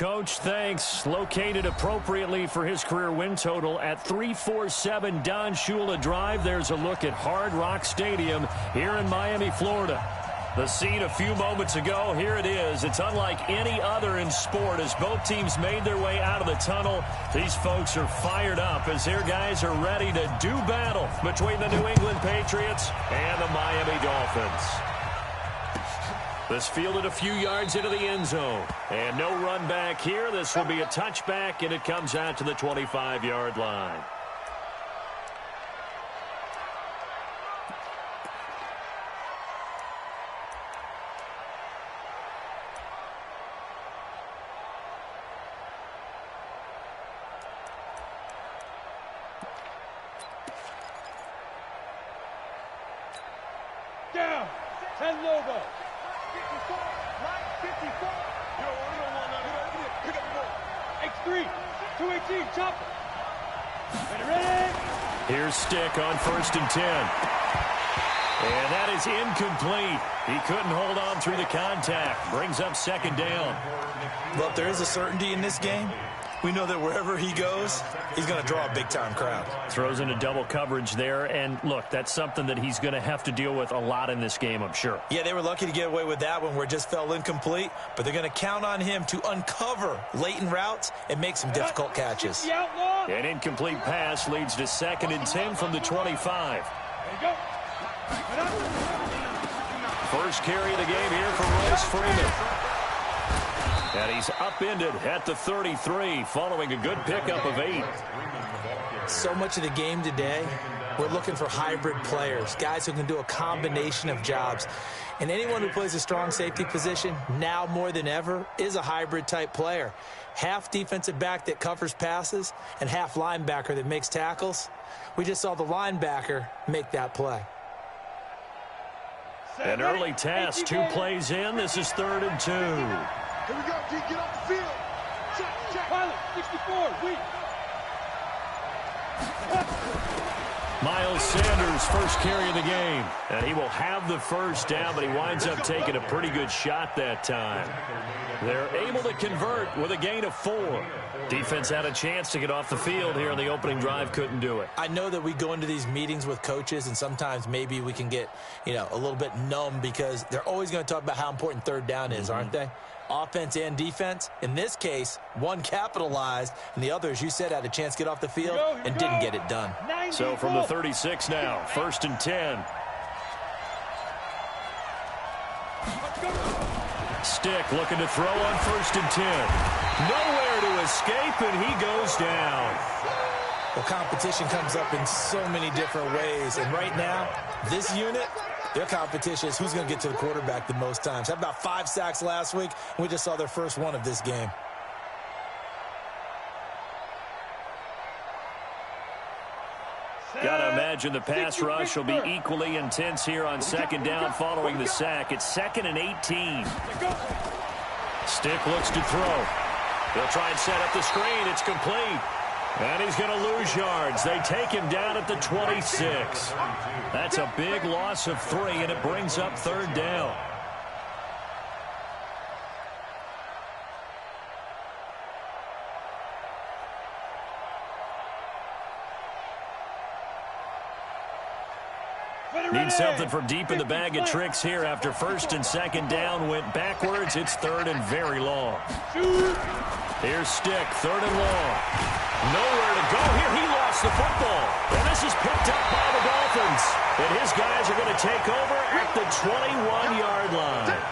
Coach. Thanks. Located appropriately for his career win total at 347 Don Shula Drive. There's a look at Hard Rock Stadium here in Miami, Florida. The scene a few moments ago, here it is. It's unlike any other in sport as both teams made their way out of the tunnel. These folks are fired up as their guys are ready to do battle between the New England Patriots and the Miami Dolphins. This fielded a few yards into the end zone. And no run back here. This will be a touchback, and it comes out to the 25-yard line. Down. 10 logo. 54. Right. 54. You don't want that. Pick up the ball. X3. 218. Chopper. Ready. Here's Stick on 1st and 10. And that is incomplete. He couldn't hold on through the contact. Brings up 2nd down. Well, if there is a certainty in this game, we know that wherever he goes, he's going to draw a big-time crowd. Throws into double coverage there, and look, that's something that he's going to have to deal with a lot in this game, I'm sure. Yeah, they were lucky to get away with that one where it just fell incomplete, but they're going to count on him to uncover latent routes and make some difficult catches. An incomplete pass leads to 2nd and 10 from the 25. First carry of the game here for Royce Freeman. And he's upended at the 33 following a good pickup of 8. So much of the game today, we're looking for hybrid players, guys who can do a combination of jobs. And anyone who plays a strong safety position, now more than ever, is a hybrid-type player. Half defensive back that covers passes and half linebacker that makes tackles. We just saw the linebacker make that play. An early task, 2 plays in. This is 3rd and 2. Here we go, D. Get off the field. Check. Pilot, 64. Wait. Miles Sanders, first carry of the game. And he will have the first down, but he winds up taking a pretty good shot that time. They're able to convert with a gain of 4. Defense had a chance to get off the field here on the opening drive, couldn't do it. I know that we go into these meetings with coaches, and sometimes maybe we can get, a little bit numb because they're always going to talk about how important 3rd down is, aren't they? Offense and defense. In this case, one capitalized, and the other, as you said, had a chance to get off the field and didn't get it done. So from the 36 now, 1st and 10. Stick looking to throw on 1st and 10. Nowhere to escape, and he goes down. Well, competition comes up in so many different ways, and right now, this unit, their competition is who's going to get to the quarterback the most times. Had about 5 sacks last week, and we just saw their first one of this game. Gotta imagine the pass rush will be equally intense here on 2nd down following the sack. It's 2nd and 18. Stick looks to throw. They'll try and set up the screen. It's complete. And he's going to lose yards. They take him down at the 26. That's a big loss of 3, and it brings up 3rd down. Need something from deep in the bag of tricks here after 1st and 2nd down went backwards. It's 3rd and very long. Here's Stick, 3rd and long. Nowhere to go here. He lost the football. And this is picked up by the Dolphins. And his guys are going to take over at the 21-yard line.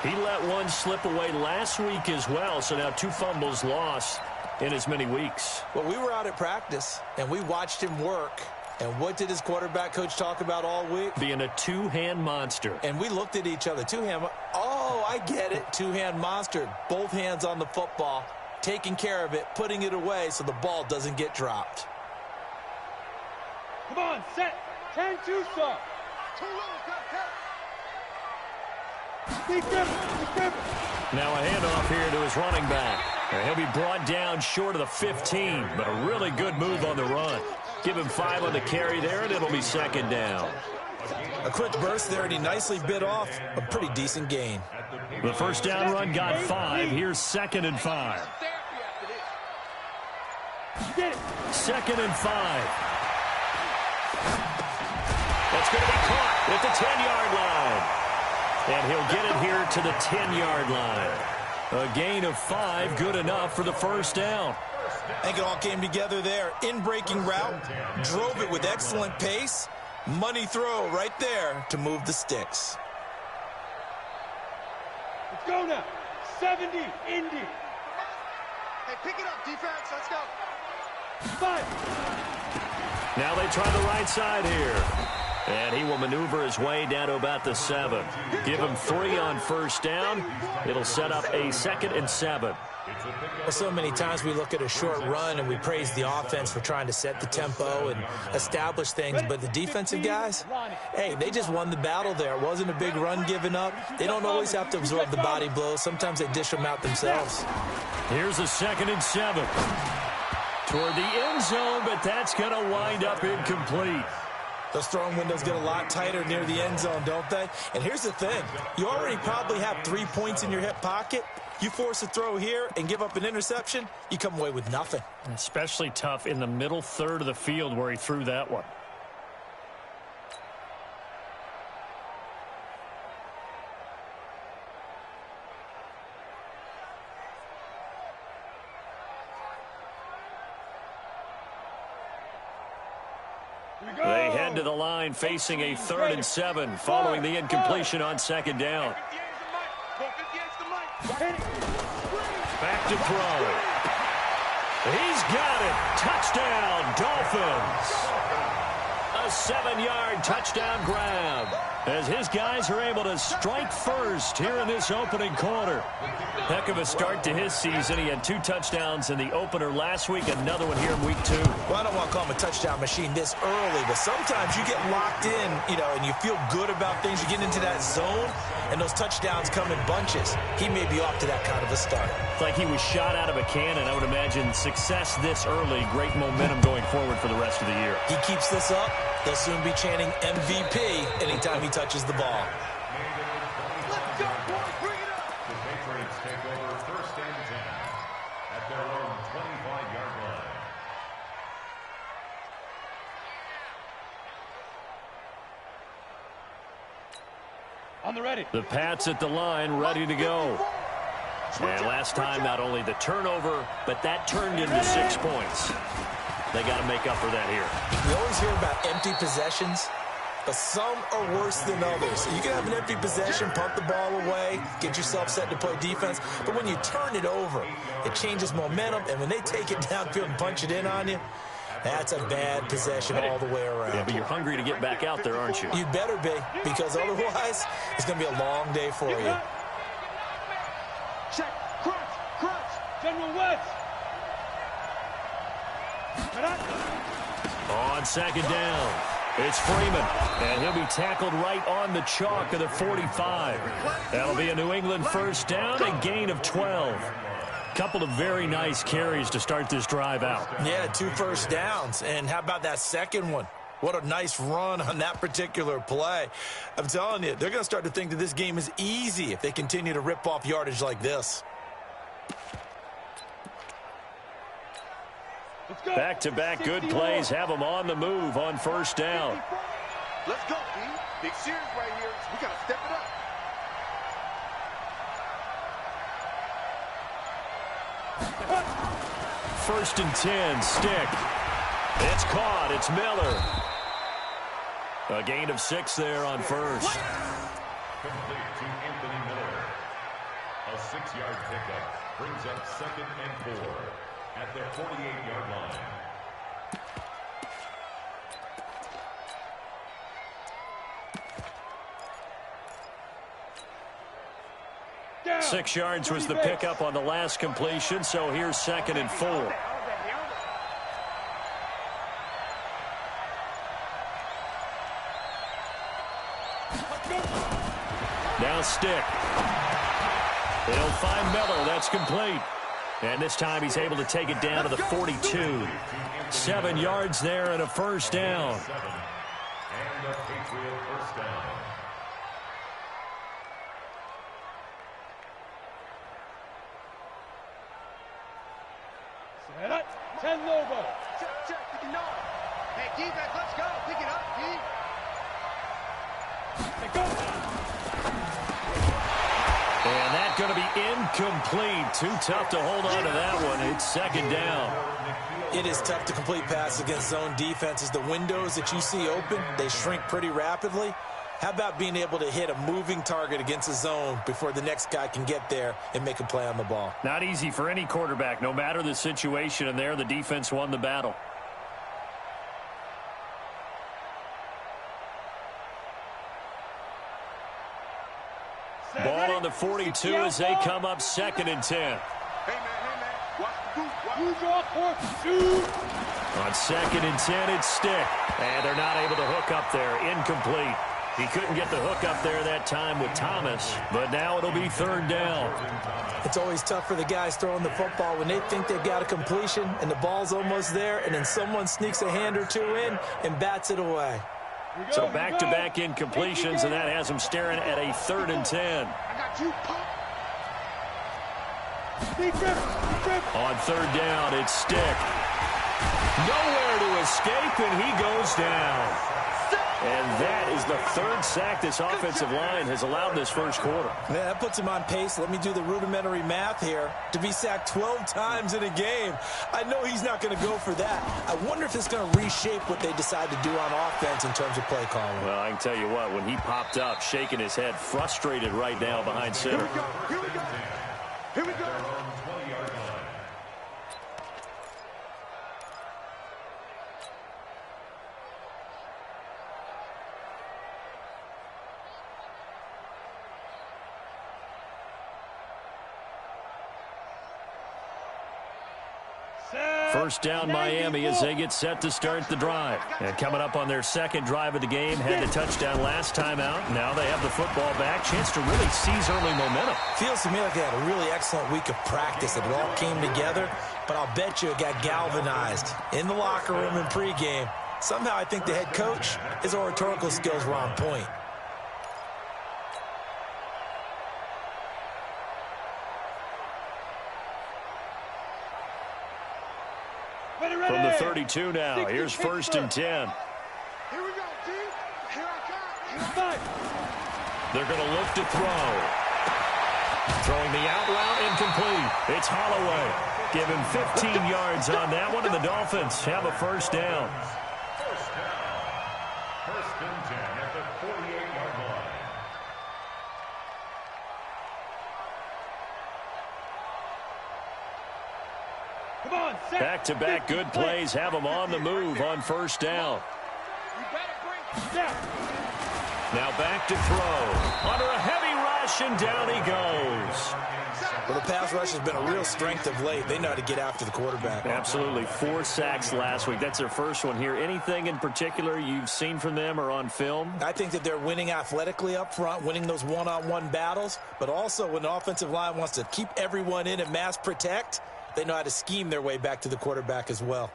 He let one slip away last week as well, so now 2 fumbles lost in as many weeks. Well, we were out at practice, and we watched him work. And what did his quarterback coach talk about all week? Being a 2-hand monster. And we looked at each other. 2-hand. Oh, I get it. 2-hand monster. Both hands on the football, taking care of it, putting it away so the ball doesn't get dropped. Come on, set. 10-2, sir. Now a handoff here to his running back. He'll be brought down short of the 15, but a really good move on the run. Give him 5 on the carry there, and it'll be 2nd down. A quick burst there, and he nicely bit off a pretty decent gain. The first down run got 5. Here's 2nd and 5. 2nd and 5. That's going to be caught at the 10-yard line. And he'll get it here to the 10-yard line. A gain of 5, good enough for the first down. I think it all came together there. In-breaking route, drove it with excellent pace. Money throw right there to move the sticks. Let's go now. 70, Indy. Hey, pick it up, defense. Let's go. 5. Now they try the right side here. And he will maneuver his way down to about the 7. Give him 3 on first down. It'll set up a 2nd and 7. Well, so many times we look at a short run and we praise the offense for trying to set the tempo and establish things, but the defensive guys, hey, they just won the battle there. It wasn't a big run given up. They don't always have to absorb the body blows. Sometimes they dish them out themselves. Here's a 2nd and 7. Toward the end zone, but that's going to wind up incomplete. Those throwing windows get a lot tighter near the end zone, don't they? And here's the thing. You already probably have 3 points in your hip pocket. You force a throw here and give up an interception, you come away with nothing. Especially tough in the middle third of the field where he threw that one. They head to the line facing a 3rd and 7 following the incompletion on 2nd down. Back to throw. He's got it. Touchdown, Dolphins. A 7-yard touchdown grab as his guys are able to strike first here in this opening quarter. Heck of a start to his season. He had 2 touchdowns in the opener last week, another one here in week 2. Well, I don't want to call him a touchdown machine this early, but sometimes you get locked in, and you feel good about things. You get into that zone, and those touchdowns come in bunches. He may be off to that kind of a start. It's like he was shot out of a cannon. I would imagine success this early, great momentum going forward for the rest of the year. He keeps this up, they'll soon be chanting MVP anytime he touches the ball. Let's go, boys. Bring it up. The Patriots take over 1st and 10 at their own 25-yard line. On the ready. The Pats at the line, ready to go. And last time, not only the turnover, but that turned into 6 points. They got to make up for that here. You always hear about empty possessions, but some are worse than others. You can have an empty possession, pump the ball away, get yourself set to play defense, but when you turn it over, it changes momentum, and when they take it downfield and punch it in on you, that's a bad possession all the way around. Yeah, but you're hungry to get back out there, aren't you? You better be, because otherwise, it's going to be a long day for you. Check. Crunch. General West. On 2nd down, it's Freeman, and he'll be tackled right on the chalk of the 45. That'll be a New England first down, a gain of 12. Couple of very nice carries to start this drive out. Yeah, 2 first downs, and how about that second one? What a nice run on that particular play. I'm telling you, they're going to start to think that this game is easy if they continue to rip off yardage like this. Back-to-back good plays have them on the move on first down. Let's go, B. Big series right here. We got to step it up. First and 10, Stick. It's caught. It's Miller. A gain of 6 there on first. Complete to Anthony Miller. A 6-yard pickup brings up 2nd and 4 at the 48-yard line. Down. 6 yards was the pickup on the last completion, so here's 2nd and 4. Now Stick. They'll find Miller. That's complete. And this time he's able to take it down to the 42. 7 yards there and a first down. And a Patriot first down. 10 Lobo. Check, pick it up. Hey, defense, let's go. Pick it up, D. And that's going to be incomplete. Too tough to hold on to that one. It's second down. It is tough to complete passes against zone defenses. The windows that you see open, they shrink pretty rapidly. How about being able to hit a moving target against a zone before the next guy can get there and make a play on the ball? Not easy for any quarterback, no matter the situation, and there the defense won the battle. Ball on the 42 as they come up 2nd and 10. Hey, man, watch the group. On 2nd and 10, it's Stick. And they're not able to hook up there. Incomplete. He couldn't get the hook up there that time with Thomas, but now it'll be 3rd down. It's always tough for the guys throwing the football when they think they've got a completion and the ball's almost there, and then someone sneaks a hand or two in and bats it away. So back-to-back incompletions, and that has them staring at a 3rd and 10. I got you, pop. On 3rd down, it's Stick. Nowhere to escape, and he goes down. And that is the 3rd sack this offensive line has allowed this first quarter. Yeah, that puts him on pace. Let me do the rudimentary math here. To be sacked 12 times in a game, I know he's not going to go for that. I wonder if it's going to reshape what they decide to do on offense in terms of play calling. Well, I can tell you what, when he popped up, shaking his head, frustrated right now behind center. Here we go. Here we go. First down Miami as they get set to start the drive. And coming up on their 2nd drive of the game, had the touchdown last time out. Now they have the football back. Chance to really seize early momentum. Feels to me like they had a really excellent week of practice. It all came together, but I'll bet you it got galvanized in the locker room in pregame. Somehow I think the head coach, his oratorical skills were on point. From the 32 now, here's 1st and 10. Here we go, D. Here I come. They're going to look to throw. Throwing the out route, incomplete. It's Holloway. Give him 15 yards on that one, and the Dolphins have a 1st down. First down. 1st and 10 at the 48-yard line. Back-to-back good plays have them on the move on 1st down. Now back to throw. Under a heavy rush, and down he goes. Well, the pass rush has been a real strength of late. They know how to get after the quarterback. Absolutely. 4 sacks last week. That's their first one here. Anything in particular you've seen from them or on film? I think that they're winning athletically up front, winning those one-on-one battles, but also when the offensive line wants to keep everyone in and mass protect, they know how to scheme their way back to the quarterback as well.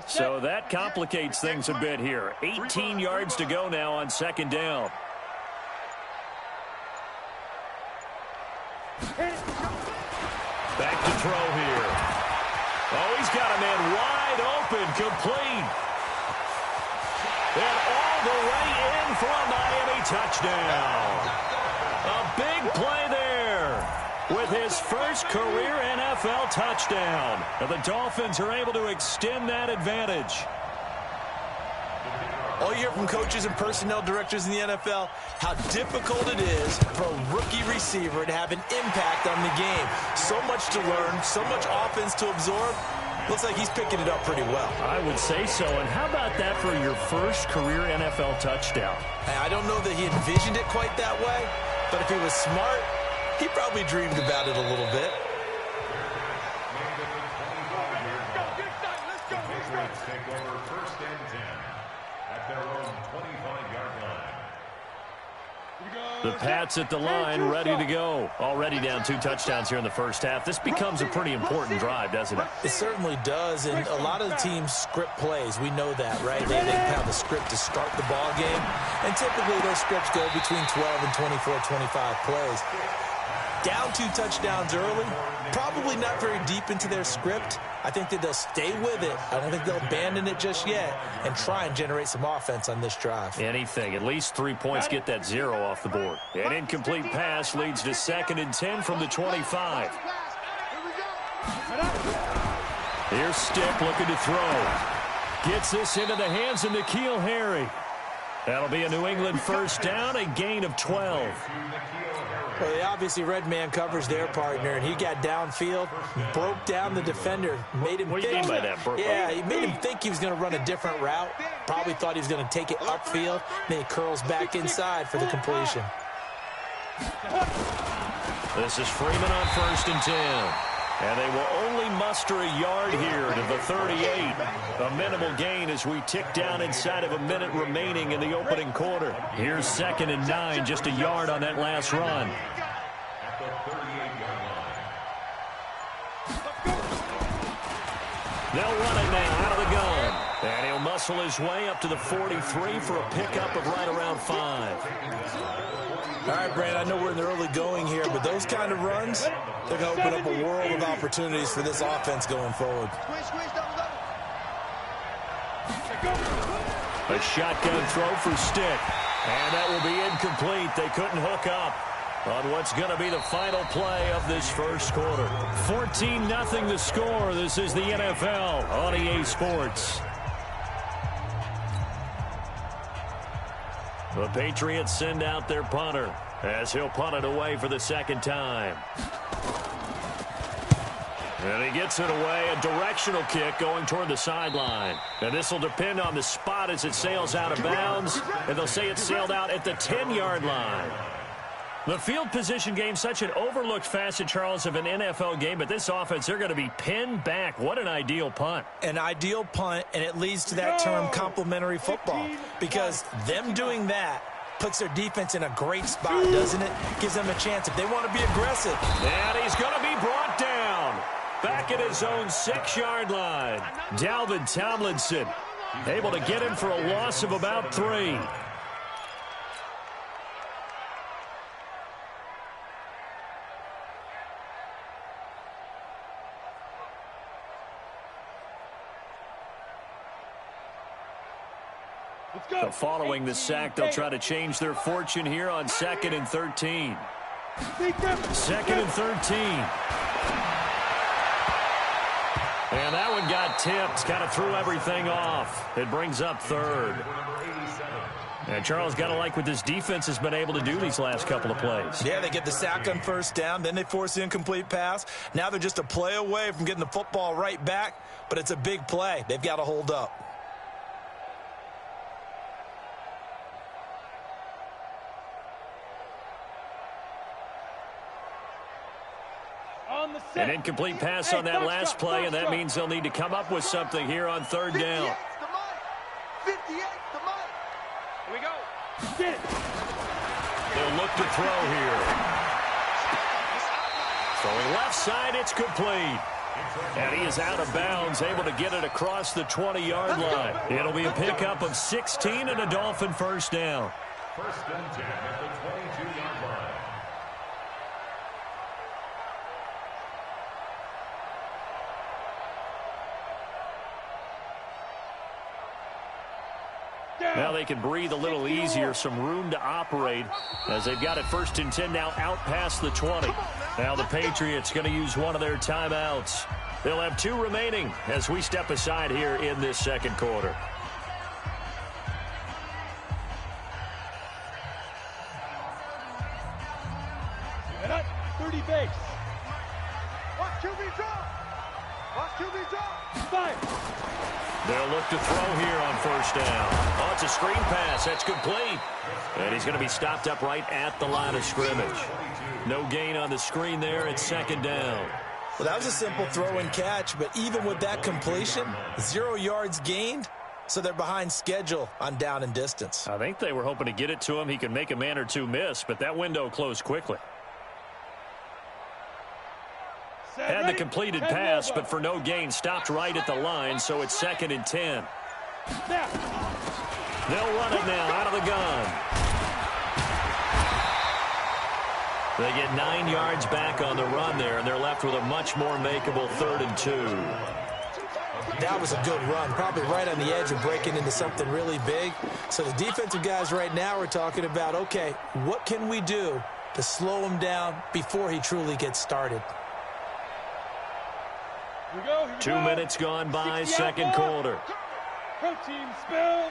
So that complicates things a bit here. 18 yards to go now on 2nd down. Back to throw here. Oh, he's got a man wide open, complete. And all the way in for a Miami touchdown. A big play there with his first career NFL touchdown. And the Dolphins are able to extend that advantage. All you hear from coaches and personnel directors in the NFL, how difficult it is for a rookie receiver to have an impact on the game. So much to learn, so much offense to absorb. Looks like he's picking it up pretty well. I would say so. And how about that for your first career NFL touchdown? I don't know that he envisioned it quite that way, but if he was smart, he probably dreamed about it a little bit. Patriots take over 1st and 10 at their own 25-yard line. Here we go. The Pats at the line, ready to go. Already down 2 touchdowns here in the first half. This becomes a pretty important drive, doesn't it? It certainly does, and a lot of the teams script plays. We know that, right? They have a script to start the ball game, and typically those scripts go between 12 and 24, 25 plays. Down 2 touchdowns early, probably not very deep into their script. I think that they'll stay with it. I don't think they'll abandon it just yet and try and generate some offense on this drive. Anything. At least 3 points get that 0 off the board. An incomplete pass leads to 2nd and 10 from the 25. Here's Stick looking to throw. Gets this into the hands of N'Keal Harry. That'll be a New England first down, a gain of 12. Well, they obviously red man covers their partner, and he got downfield, broke down the defender, made him what do you mean by that, Burke? Yeah, he made him think he was going to run a different route. Probably thought he was going to take it upfield. Then he curls back inside for the completion. This is Freeman on 1st and 10. And they will only muster a yard here to the 38. A minimal gain as we tick down inside of a minute remaining in the opening quarter. Here's 2nd and 9, just a yard on that last run. At the 38-yard line. They'll run it now out of the gun. And he'll muscle his way up to the 43 for a pickup of right around 5. All right, Brand, I know we're in the early going here, but those kind of runs, they're going to open up a world of opportunities for this offense going forward. A shotgun throw for Stick. And that will be incomplete. They couldn't hook up on what's going to be the final play of this first quarter. 14-0 the score. This is the NFL on EA Sports. The Patriots send out their punter as he'll punt it away for the 2nd time. And he gets it away, a directional kick going toward the sideline. And this will depend on the spot as it sails out of bounds. And they'll say it sailed out at the 10-yard line. The field position game, such an overlooked facet, Charles, of an NFL game. But this offense, they're going to be pinned back. What an ideal punt. An ideal punt, and it leads to that term complementary football. Because them doing that puts their defense in a great spot, doesn't it? Gives them a chance if they want to be aggressive. And he's going to be brought down. Back at his own 6-yard line. Dalvin Tomlinson able to get him for a loss of about 3. So following the sack, they'll try to change their fortune here on 2nd and 13. 2nd and 13. And that one got tipped, kind of threw everything off. It brings up 3rd. And Charles, got to like what this defense has been able to do these last couple of plays. Yeah, they get the sack on 1st down, then they force the incomplete pass. Now they're just a play away from getting the football right back, but it's a big play. They've got to hold up. An incomplete pass on that last play, and that means they'll need to come up with something here on 3rd down. 58 to Mike. Here we go. They'll look to throw here. Throwing left side, it's complete. And he is out of bounds, able to get it across the 20-yard line. It'll be a pickup of 16 and a Dolphin first down. 1st and 10 at the 22-yard line. Now they can breathe a little easier, some room to operate as they've got it 1st and 10 now out past the 20. Now the Patriots going to use one of their timeouts. They'll have 2 remaining as we step aside here in this 2nd quarter. And up, 30 base. Watch QB drop. Watch QB drop. 5. They'll look to throw here on 1st down. Oh, it's a screen pass. That's complete. And he's going to be stopped up right at the line of scrimmage. No gain on the screen there. It's 2nd down. Well, that was a simple throw and catch, but even with that completion, 0 yards gained, So they're behind schedule on down and distance. I think they were hoping to get it to him. He could make a man or two miss, but that window closed quickly. Had the completed pass, but for no gain, stopped right at the line, so it's 2nd and 10. They'll run it now out of the gun. They get 9 yards back on the run there, and they're left with a much more makeable 3rd and 2. That was a good run, probably right on the edge of breaking into something really big. So the defensive guys right now are talking about, okay, what can we do to slow him down before he truly gets started? 2 minutes gone by, second quarter. Protein spill.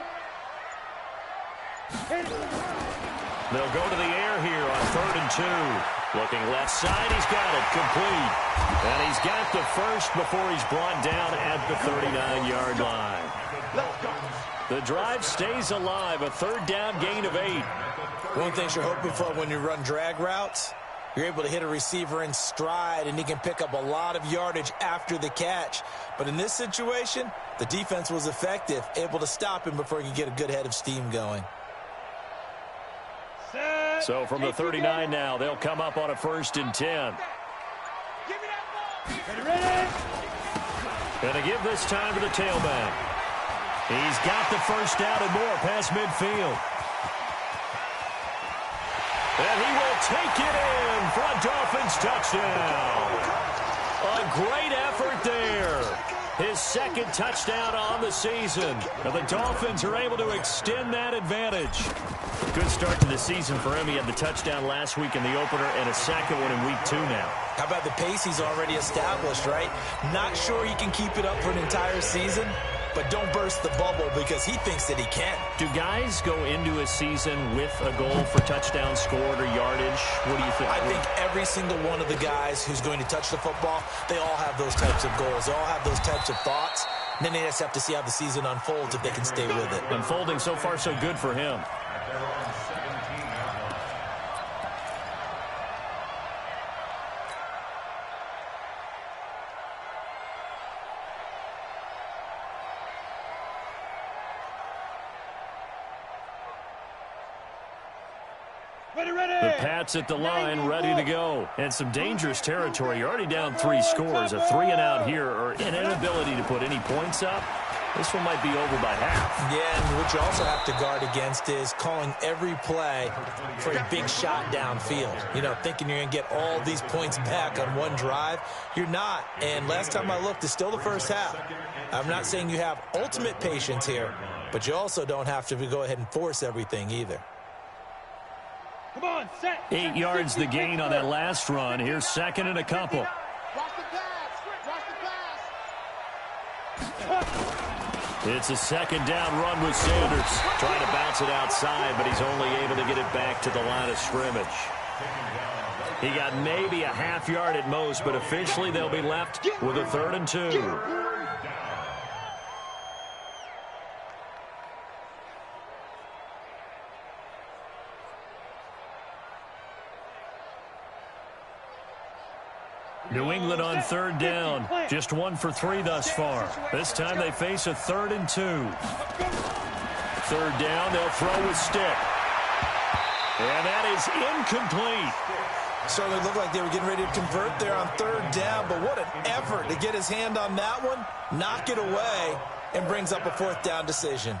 They'll go to the air here on 3rd and 2. Looking left side, he's got it, complete. And he's got the first before he's brought down at the 39-yard line. The drive stays alive, a 3rd down gain of 8. One thing you're hoping for when you run drag routes, you're able to hit a receiver in stride, and he can pick up a lot of yardage after the catch. But in this situation, the defense was effective, able to stop him before he could get a good head of steam going. So from the 39 now, they'll come up on a 1st and 10. Gonna give this time to the tailback. He's got the first down and more past midfield. And he will take it in for a Dolphins touchdown. A great effort there. His 2nd touchdown on the season. And the Dolphins are able to extend that advantage. Good start to the season for him. He had the touchdown last week in the opener and a 2nd one in week 2 now. How about the pace he's already established, right? Not sure he can keep it up for an entire season, but don't burst the bubble because he thinks that he can. Do guys go into a season with a goal for touchdown scored or yardage? What do you think? I think every single one of the guys who's going to touch the football, they all have those types of goals. They all have those types of thoughts. And then they just have to see how the season unfolds if they can stay with it. Unfolding so far so good for him. The Pats at the line, ready to go. And some dangerous territory. You're already down 3 scores. A 3 and out here, or an inability to put any points up. This one might be over by half. Yeah, and what you also have to guard against is calling every play for a big shot downfield. You know, thinking you're going to get all these points back on one drive. You're not. And last time I looked, it's still the first half. I'm not saying you have ultimate patience here, but you also don't have to go ahead and force everything either. Come on, set. 8 yards the gain on that last run. Here's 2nd and a couple. Watch the pass. Watch the pass. It's a 2nd down run with Sanders. Trying to bounce it outside, but he's only able to get it back to the line of scrimmage. He got maybe a half yard at most, but officially they'll be left with a 3rd and 2. New England on 3rd down. Just 1 for 3 thus far. This time they face a 3rd and 2. 3rd down, they'll throw with stick. And that is incomplete. Certainly looked like they were getting ready to convert there on 3rd down, but what an effort to get his hand on that one, knock it away, and brings up a 4th down decision.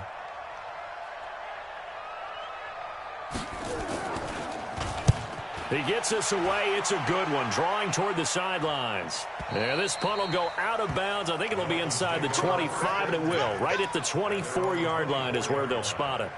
He gets us away. It's a good one. Drawing toward the sidelines. And this punt will go out of bounds. I think it'll be inside the 25, and it will. Right at the 24-yard line is where they'll spot it.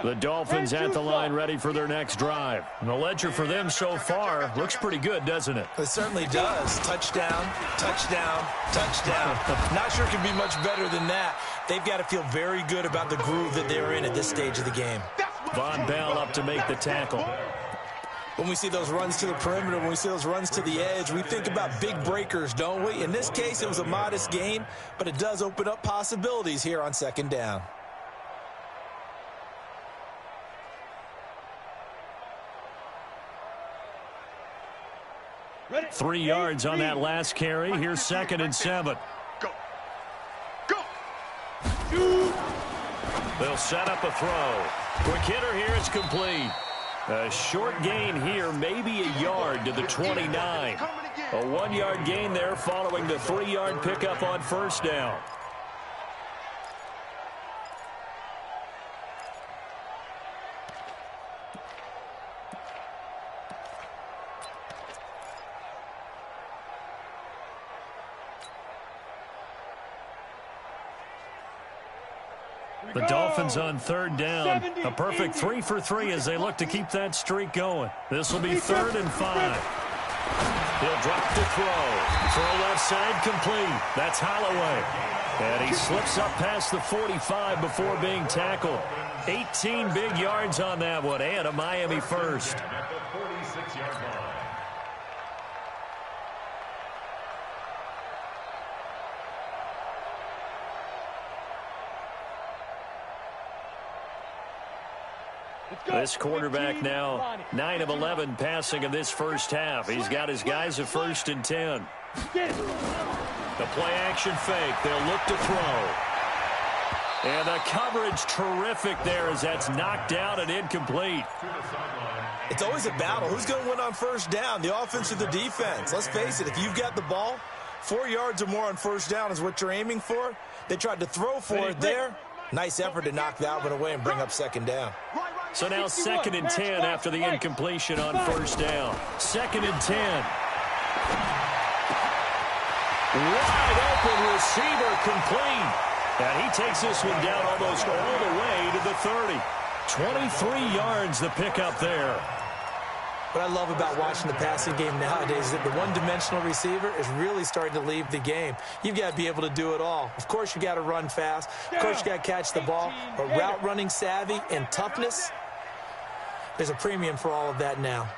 The Dolphins at the line ready for their next drive. And the ledger for them so far looks pretty good, doesn't it? It certainly does. Touchdown, touchdown, touchdown. Not sure it can be much better than that. They've got to feel very good about the groove that they're in at this stage of the game. Von Bell up to make the tackle. When we see those runs to the perimeter, when we see those runs to the edge, we think about big breakers, don't we? In this case, it was a modest gain, but it does open up possibilities here on 2nd down. 3 yards on that last carry. Here's 2nd and 7. Go. Go. They'll set up a throw. Quick hitter here. It's complete. A short gain here, maybe a yard to the 29. A 1-yard gain there following the 3-yard pickup on first down. The Dolphins on 3rd down. A perfect 3 for 3 as they look to keep that streak going. This will be 3rd and 5. He'll drop to throw. Throw left side complete. That's Holloway. And he slips up past the 45 before being tackled. 18 big yards on that one and a Miami first. At the 46-yard line. This quarterback now 9 of 11 passing in this first half. He's got his guys at 1st and 10. The play action fake. They'll look to throw. And the coverage terrific there as that's knocked down and incomplete. It's always a battle. Who's going to win on first down, the offense or the defense? Let's face it, if you've got the ball, 4 yards or more on first down is what you're aiming for. They tried to throw for it there. Nice effort to knock that one away and bring up 2nd down. So now 2nd and 10 after the incompletion on first down. 2nd and 10. Wide open receiver complete. And he takes this one down almost all the way to the 30. 23 yards the pickup there. What I love about watching the passing game nowadays is that the one-dimensional receiver is really starting to leave the game. You've got to be able to do it all. Of course, you got to run fast. Of course, you got to catch the ball. But route running savvy and toughness, there's a premium for all of that now.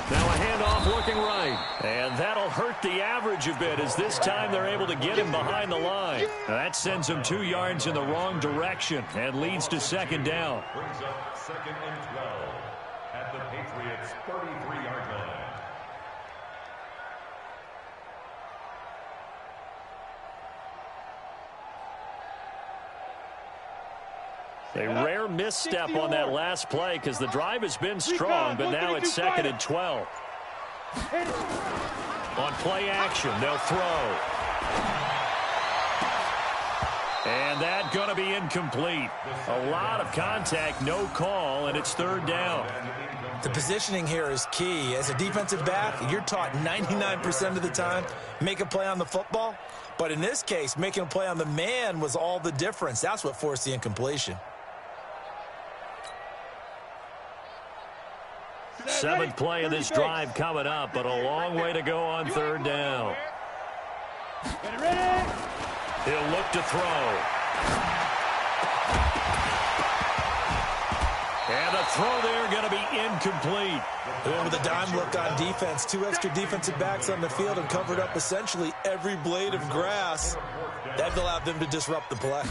Now a handoff looking right. And that'll hurt the average a bit as this time they're able to get him behind the line. Now that sends him 2 yards in the wrong direction and leads to 2nd down. Brings up 2nd and 12 at the Patriots' 33-yard line. A rare misstep on that last play because the drive has been strong, but now it's 2nd and 12. On play action, they'll throw. And that going to be incomplete. A lot of contact, no call, and it's 3rd down. The positioning here is key. As a defensive back, you're taught 99% of the time, make a play on the football. But in this case, making a play on the man was all the difference. That's what forced the incompletion. 7th play of this drive coming up, but a long way to go on 3rd down. He'll look to throw. And the throw there going to be incomplete. Going with a dime look on defense. 2 extra defensive backs on the field and covered up essentially every blade of grass. That allowed them to disrupt the play.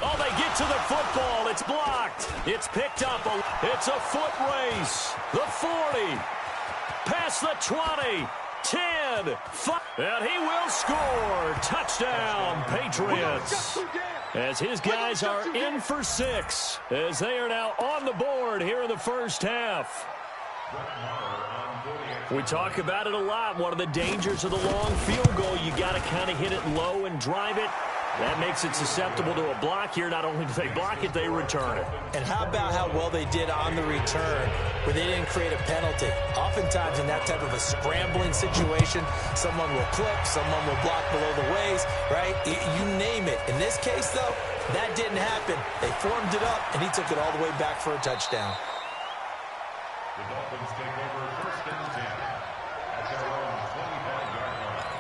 Oh, they get to the football. It's blocked. It's picked up. It's a foot race. The 40. Past the 20. 10. 5. And he will score. Touchdown, Patriots. As his guys are in for 6. As they are now on the board here in the first half. We talk about it a lot. One of the dangers of the long field goal, you got to kind of hit it low and drive it. That makes it susceptible to a block here. Not only do they block it, they return it. And how about how well they did on the return where they didn't create a penalty? Oftentimes in that type of a scrambling situation, someone will clip, someone will block below the waist, right? You name it. In this case, though, that didn't happen. They formed it up, and he took it all the way back for a touchdown. The Dolphins take over 1st and 10 at their own 25-yard line.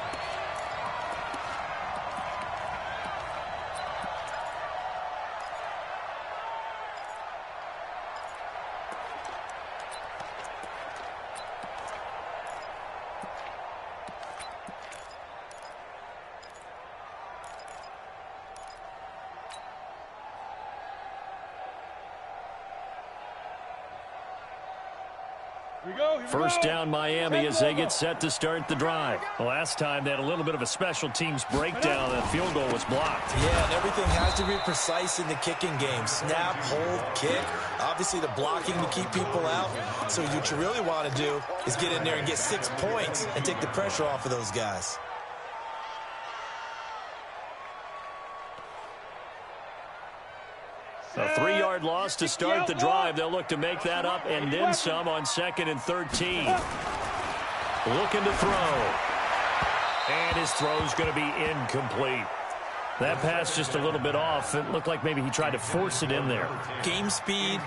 First down Miami as they get set to start the drive. The last time they had a little bit of a special teams breakdown. That field goal was blocked. Yeah, and everything has to be precise in the kicking game. Snap, hold, kick. Obviously the blocking to keep people out. So what you really want to do is get in there and get 6 points and take the pressure off of those guys. A 3-yard loss to start the drive. They'll look to make that up and then some on 2nd and 13. Looking to throw. And his throw's going to be incomplete. That pass just a little bit off. It looked like maybe he tried to force it in there. Game speed,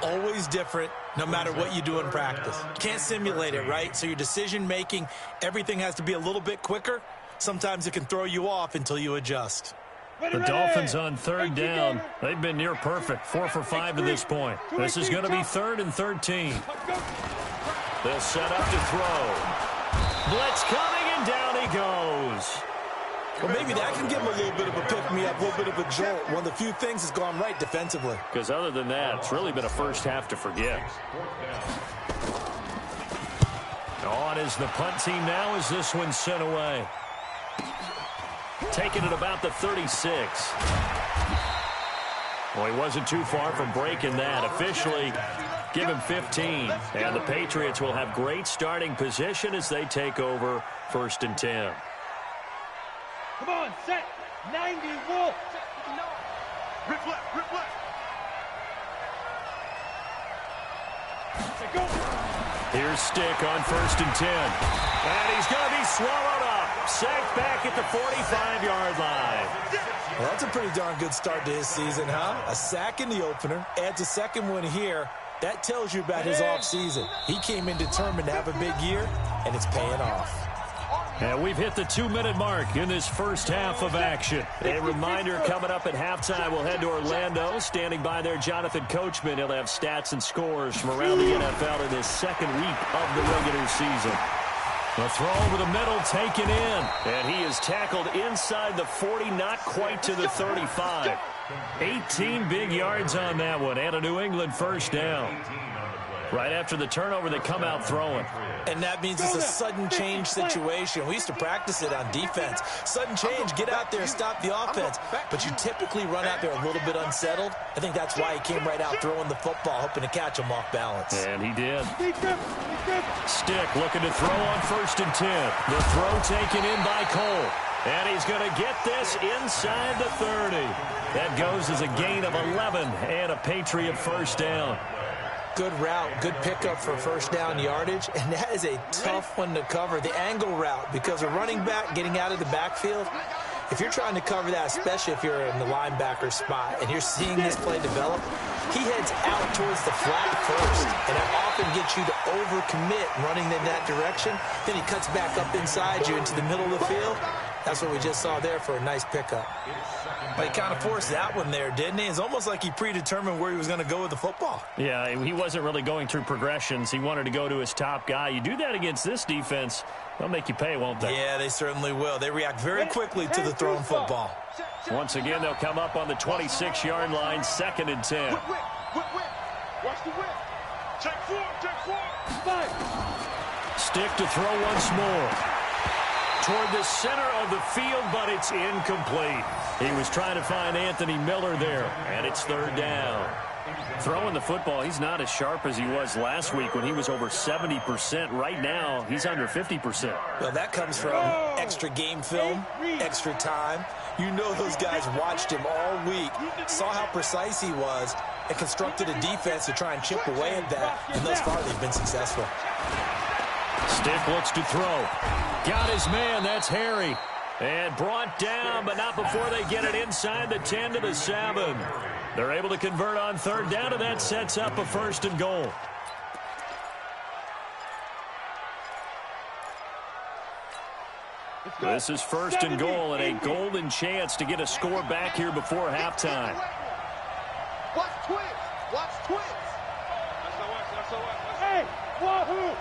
always different, no matter what you do in practice. Can't simulate it, right? So your decision-making, everything has to be a little bit quicker. Sometimes it can throw you off until you adjust. The Dolphins on 3rd down. They've been near perfect, 4 for 5 to this point. This is going to be 3rd and 13. They'll set up to throw. Blitz coming, and down he goes. Well, maybe that can give him a little bit of a pick-me-up, a little bit of a jolt. One of the few things that's gone right defensively. Because other than that, it's really been a first half to forget. On is the punt team now as this one's sent away. Taking it about the 36. Well, he wasn't too far from breaking that. Officially, give him 15. And the Patriots will have great starting position as they take over 1st and 10. Come on, set. 90, Wolf. Rip left, rip left. Go. Here's Stick on 1st and 10. And he's going to be swallowed up. Sacked back at the 45-yard line. Well, that's a pretty darn good start to his season, huh? A sack in the opener, adds a second one here. That tells you about his offseason. He came in determined to have a big year, and it's paying off. And we've hit the 2-minute mark in this first half of action. A reminder, coming up at halftime, we'll head to Orlando. Standing by there, Jonathan Coachman. He'll have stats and scores from around the NFL in his 2nd week of the regular season. The throw over the middle taken in. And he is tackled inside the 40, not quite to the 35. 18 big yards on that one, and a New England first down. Right after the turnover, they come out throwing. And that means it's a sudden change situation. We used to practice it on defense. Sudden change, get out there, stop the offense. But you typically run out there a little bit unsettled. I think that's why he came right out throwing the football, hoping to catch him off balance. And he did. Stick looking to throw on 1st and 10. The throw taken in by Cole. And he's going to get this inside the 30. That goes as a gain of 11 and a Patriot first down. Good route, good pickup for first down yardage, and that is a tough one to cover, the angle route, because a running back getting out of the backfield, if you're trying to cover that, especially if you're in the linebacker spot and you're seeing this play develop, he heads out towards the flat first, and that often gets you to overcommit running in that direction. Then he cuts back up inside you into the middle of the field. That's what we just saw there for a nice pickup. But he kind of forced that one there, didn't he? It's almost like he predetermined where he was going to go with the football. Yeah, he wasn't really going through progressions. He wanted to go to his top guy. You do that against this defense, they'll make you pay, won't they? Yeah, they certainly will. They react very quickly to the thrown football. Once again, they'll come up on the 26-yard line, 2nd and 10. Whip. Watch the whip. Check 4. 5. Stick to throw once more. Toward the center of the field, but it's incomplete. He was trying to find Anthony Miller there, and it's 3rd down. Throwing the football, he's not as sharp as he was last week when he was over 70%. Right now, he's under 50%. Well, that comes from extra game film, extra time. You know those guys watched him all week, saw how precise he was, and constructed a defense to try and chip away at that, and thus far they've been successful. Stick looks to throw. Got his man, that's Harry. And brought down, but not before they get it inside the 10 to the 7. They're able to convert on 3rd down, and that sets up a 1st and goal. This is 1st and goal, and a golden chance to get a score back here before halftime. Watch twins. Hey, wahoo!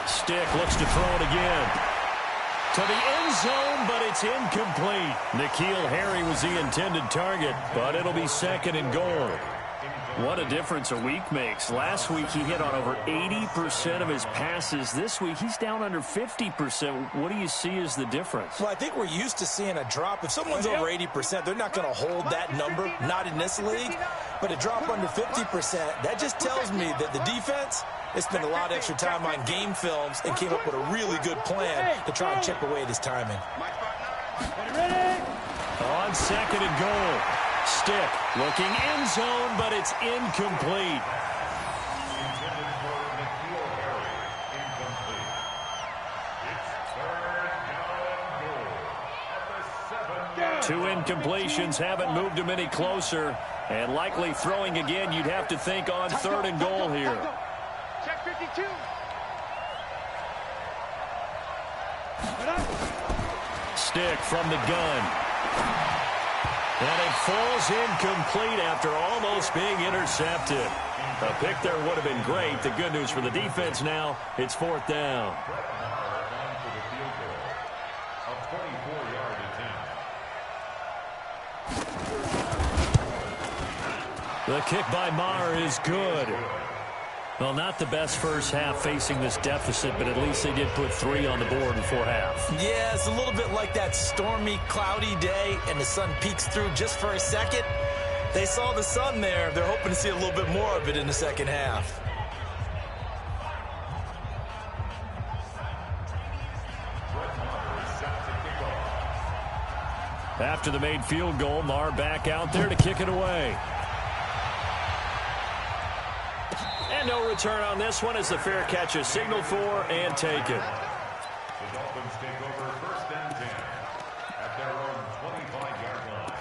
Stick looks to throw it again. To the end zone, but it's incomplete. N'Keal Harry was the intended target, but it'll be 2nd and goal. What a difference a week makes. Last week he hit on over 80% of his passes. This week he's down under 50%. What do you see as the difference? Well, I think we're used to seeing a drop. If someone's over 80%, they're not going to hold that number, not in this league. But a drop under 50%, that just tells me that the defense has spent a lot of extra time on game films and came up with a really good plan to try and chip away at his timing. On second and goal. Stick looking end zone, but it's incomplete. Two incompletions haven't moved him any closer, and likely throwing again, you'd have to think on third and goal here. Check 52. Stick from the gun. And it falls incomplete after almost being intercepted. A pick there would have been great. The good news for the defense now, it's fourth down. The kick by Maher is good. Well, not the best first half facing this deficit, but at least they did put 3 on the board in 4 halves. Yeah, it's a little bit like that stormy, cloudy day, and the sun peeks through just for a second. They saw the sun there. They're hoping to see a little bit more of it in the second half. After the made field goal, Maher back out there to kick it away. And no return on this one as the fair catch is signaled for and taken. The Dolphins take over first and 10 at their own 25-yard line.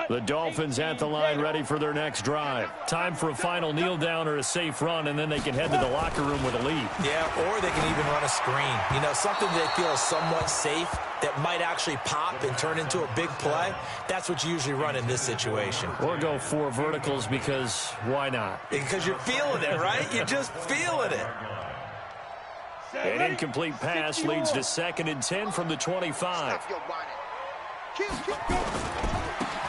The Dolphins at the line ready for their next drive. Time for a final kneel down or a safe run, and then they can head to the locker room with a lead. Yeah, or they can even run a screen. You know, something they feel is somewhat safe that might actually pop and turn into a big play. That's what you usually run in this situation. Or go 4 verticals because why not? Because you're feeling it, right? You're just feeling it. An incomplete pass leads to second and 10 from the 25.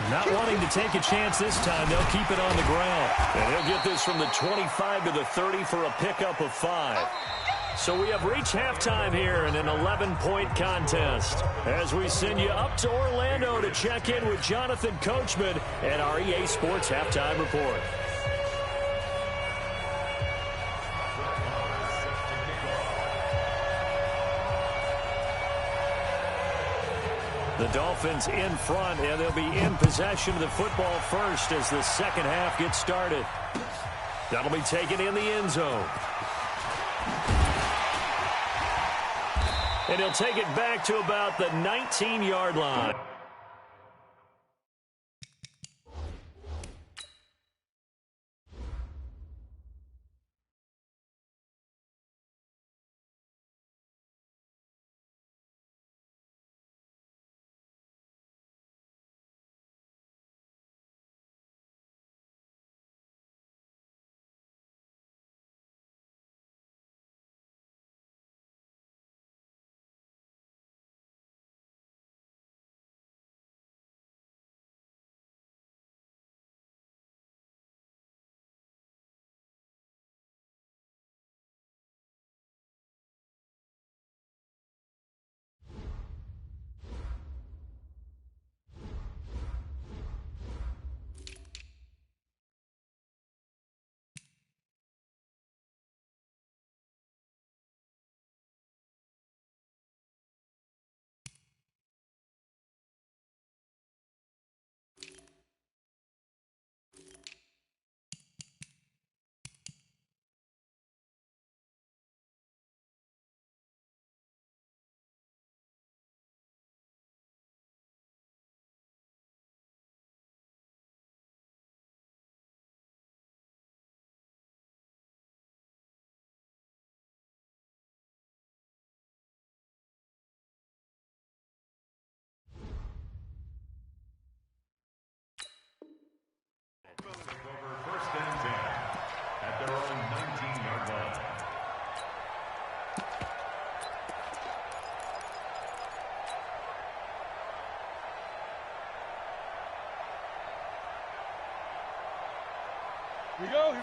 Not wanting to take a chance this time, they'll keep it on the ground. And he'll get this from the 25 to the 30 for a pickup of 5. So we have reached halftime here in an 11-point contest. As we send you up to Orlando to check in with Jonathan Coachman and our EA Sports Halftime Report. The Dolphins in front, and they'll be in possession of the football first as the second half gets started. That'll be taken in the end zone. And he'll take it back to about the 19-yard line.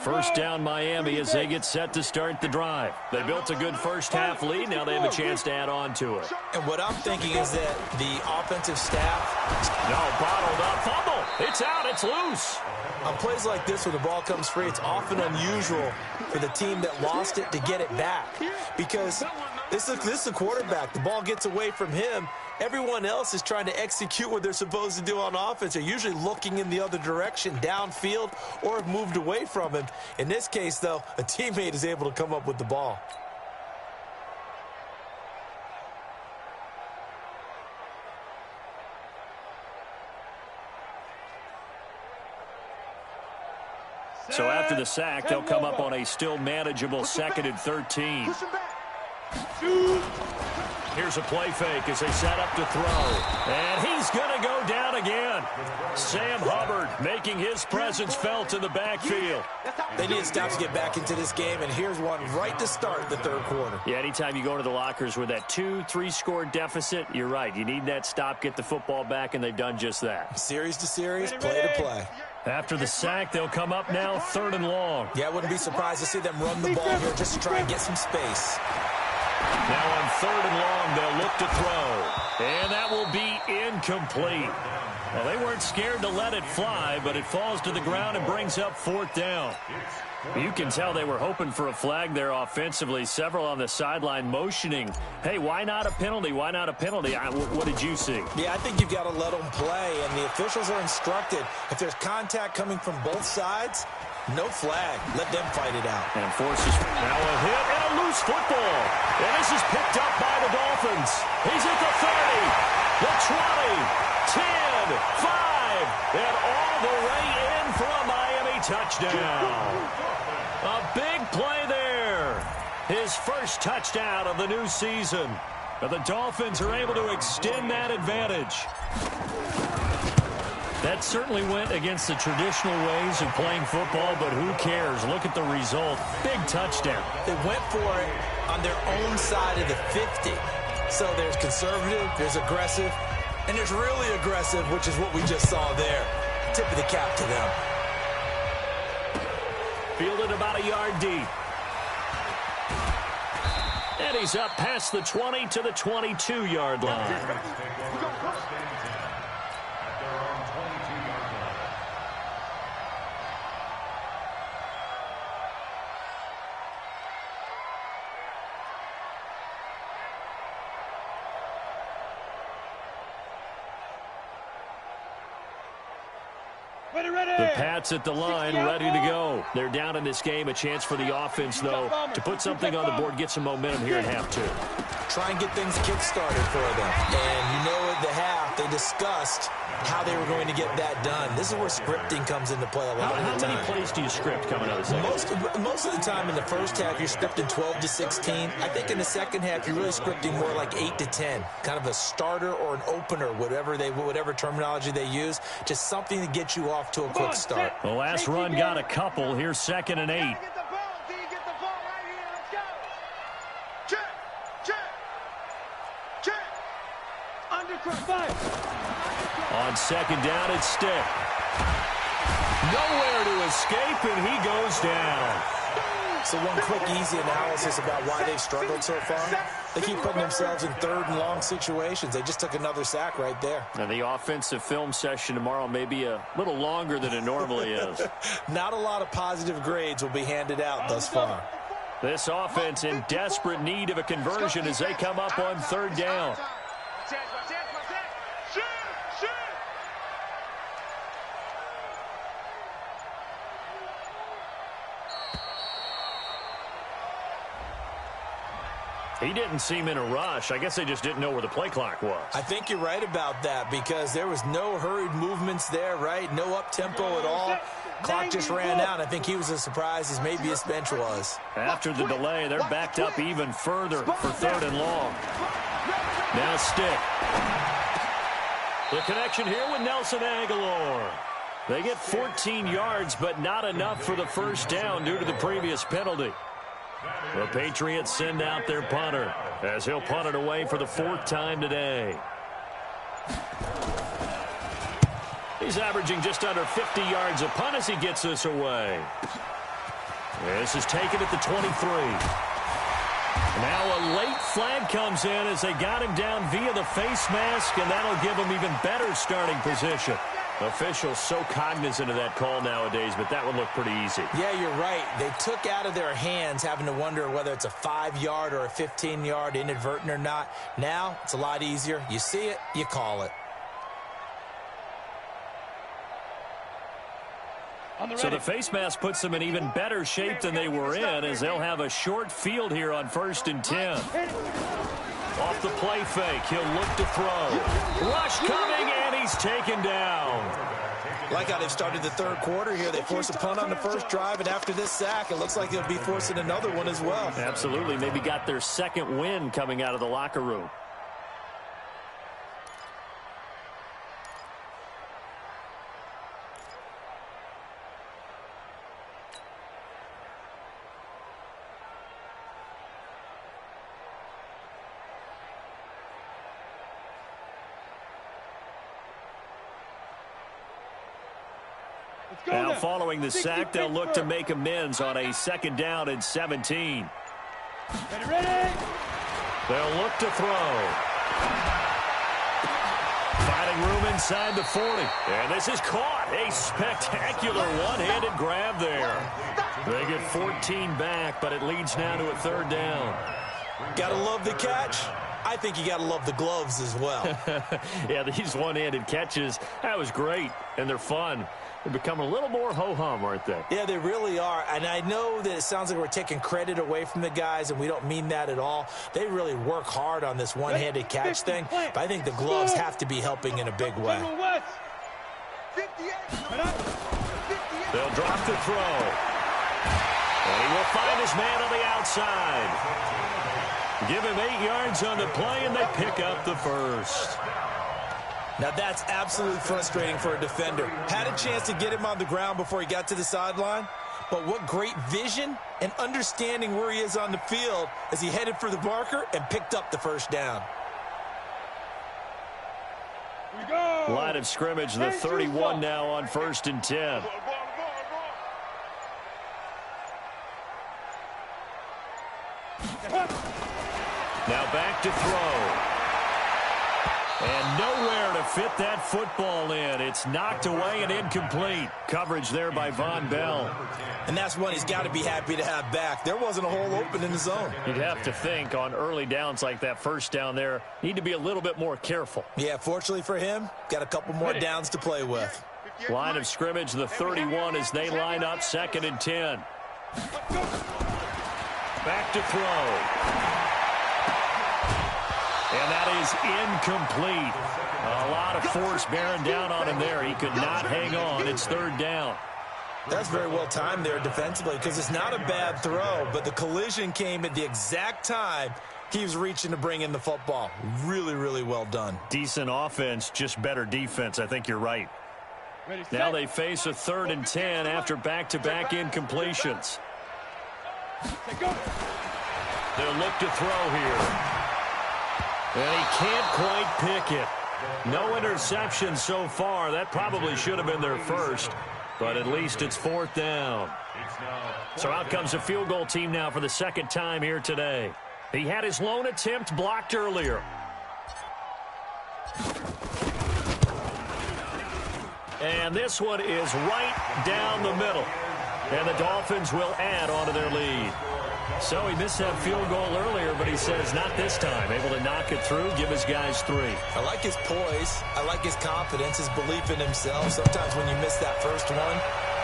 First down Miami as they get set to start the drive. They built a good first half lead. Now they have a chance to add on to it. And what I'm thinking is that the offensive staff... No, bottled up. Fumble. It's out. It's loose. On plays like this, when the ball comes free, it's often unusual for the team that lost it to get it back. Because this is a quarterback. The ball gets away from him. Everyone else is trying to execute what they're supposed to do on offense. They're usually looking in the other direction, downfield, or have moved away from him. In this case, though, a teammate is able to come up with the ball. So after the sack, they'll come up on a still manageable 2nd and 13. Here's a play fake as they set up to throw. And he's going to go down again. Sam Hubbard making his presence felt in the backfield. They need stops to get back into this game, and here's one right to start the third quarter. Yeah, anytime you go into the lockers with that 2-3 score deficit, you're right. You need that stop, get the football back, and they've done just that. Series to series, play to play. After the sack, they'll come up now 3rd and long. Yeah, I wouldn't be surprised to see them run the ball here just to try and get some space. Now on 3rd and long, they'll look to throw. And that will be incomplete. Well, they weren't scared to let it fly, but it falls to the ground and brings up 4th down. You can tell they were hoping for a flag there offensively. Several on the sideline motioning, hey, why not a penalty? Why not a penalty? What did you see? Yeah, I think you've got to let them play, and the officials are instructed. If there's contact coming from both sides, no flag. Let them fight it out. And forces now a hit and a loose football. And this is picked up by the Dolphins. He's at the 30, the 20, 10, 5, and all the way in for a Miami touchdown. A big play there. His first touchdown of the new season. But the Dolphins are able to extend that advantage. That certainly went against the traditional ways of playing football, but who cares? Look at the result. Big touchdown. They went for it on their own side of the 50. So there's conservative, there's aggressive, and there's really aggressive, which is what we just saw there. Tip of the cap to them. Fielded about a yard deep. And he's up past the 20 to the 22-yard line. The Pats at the line, ready to go. They're down in this game. A chance for the offense, though, to put something on the board, get some momentum here in half 2. Try and get things kick-started for them. And you know at the half, they discussed how they were going to get that done. This is where scripting comes into play a lot of the time. How many plays do you script coming out of the second? Most of the time in the first half, you're scripting 12 to 16. I think in the second half, you're really scripting more like 8 to 10. Kind of a starter or an opener, whatever terminology they use. Just something to get you off to a quick start. The last run got a couple. Here's 2nd and 8. On 2nd down, it's Stick. Nowhere to escape, and he goes down. So one quick, easy analysis about why they've struggled so far. They keep putting themselves in 3rd and long situations. They just took another sack right there. And the offensive film session tomorrow may be a little longer than it normally is. Not a lot of positive grades will be handed out thus far. This offense in desperate need of a conversion as they come up on 3rd down. He didn't seem in a rush. I guess they just didn't know where the play clock was. I think you're right about that because there was no hurried movements there, right? No up-tempo at all. Clock just ran out. I think he was as surprised as maybe his bench was. After the delay, they're backed up even further for 3rd and long. Now Stick. The connection here with Nelson Aguilar. They get 14 yards, but not enough for the first down due to the previous penalty. The Patriots send out their punter as he'll punt it away for the 4th time today. He's averaging just under 50 yards a punt as he gets this away. This is taken at the 23. Now a late flag comes in as they got him down via the face mask, and that'll give him even better starting position. Officials so cognizant of that call nowadays, but that would look pretty easy. Yeah, you're right. They took out of their hands having to wonder whether it's a 5-yard or a 15-yard inadvertent or not. Now it's a lot easier. You see it, you call it. So the face mask puts them in even better shape than they were in, as they'll have a short field here on 1st and 10. Off the play fake, he'll look to throw. Rush coming, and he's taken down. Like how they've started the third quarter here. They force a punt on the first drive, and after this sack, it looks like they'll be forcing another one as well. Absolutely. Maybe got their second win coming out of the locker room. Now, following the sack, they'll look to make amends on a 2nd down and 17. Ready? They'll look to throw. Finding room inside the 40. And this is caught. A spectacular one-handed grab there. They get 14 back, but it leads now to a 3rd down. Gotta love the catch. I think you gotta love the gloves as well. Yeah, these one-handed catches, that was great, and they're fun. They're becoming a little more ho-hum, aren't they? Yeah, they really are. And I know that it sounds like we're taking credit away from the guys, and we don't mean that at all. They really work hard on this one-handed catch thing, but I think the gloves have to be helping in a big way. They'll drop the throw. And he will find his man on the outside. Give him 8 yards on the play, and they pick up the 1st. Now, that's absolutely frustrating for a defender. Had a chance to get him on the ground before he got to the sideline, but what great vision and understanding where he is on the field as he headed for the marker and picked up the 1st down. Line of scrimmage, the 31 now on 1st and 10. Now back to throw. And nowhere to fit that football in. It's knocked away and incomplete. Coverage there by Von Bell. And that's one he's got to be happy to have back. There wasn't a hole open in the zone. You'd have to think on early downs like that 1st down there, need to be a little bit more careful. Yeah, fortunately for him, got a couple more downs to play with. Line of scrimmage, the 31 as they line up 2nd and 10. Back to throw. And that is incomplete. A lot of force bearing down on him there. He could not hang on. It's 3rd down. That's very well timed there defensively because it's not a bad throw, but the collision came at the exact time he was reaching to bring in the football. Really, really well done. Decent offense, just better defense. I think you're right. Now they face a 3rd and 10 after back-to-back incompletions. They'll look to throw here. And he can't quite pick it. No interception so far. That probably should have been their 1st, but at least it's 4th down. So out comes a field goal team now for the 2nd time here today. He had his lone attempt blocked earlier. And this one is right down the middle. And the Dolphins will add on to their lead. So he missed that field goal earlier, but he says not this time. Able to knock it through, give his guys 3. I like his poise. I like his confidence, his belief in himself. Sometimes when you miss that first one,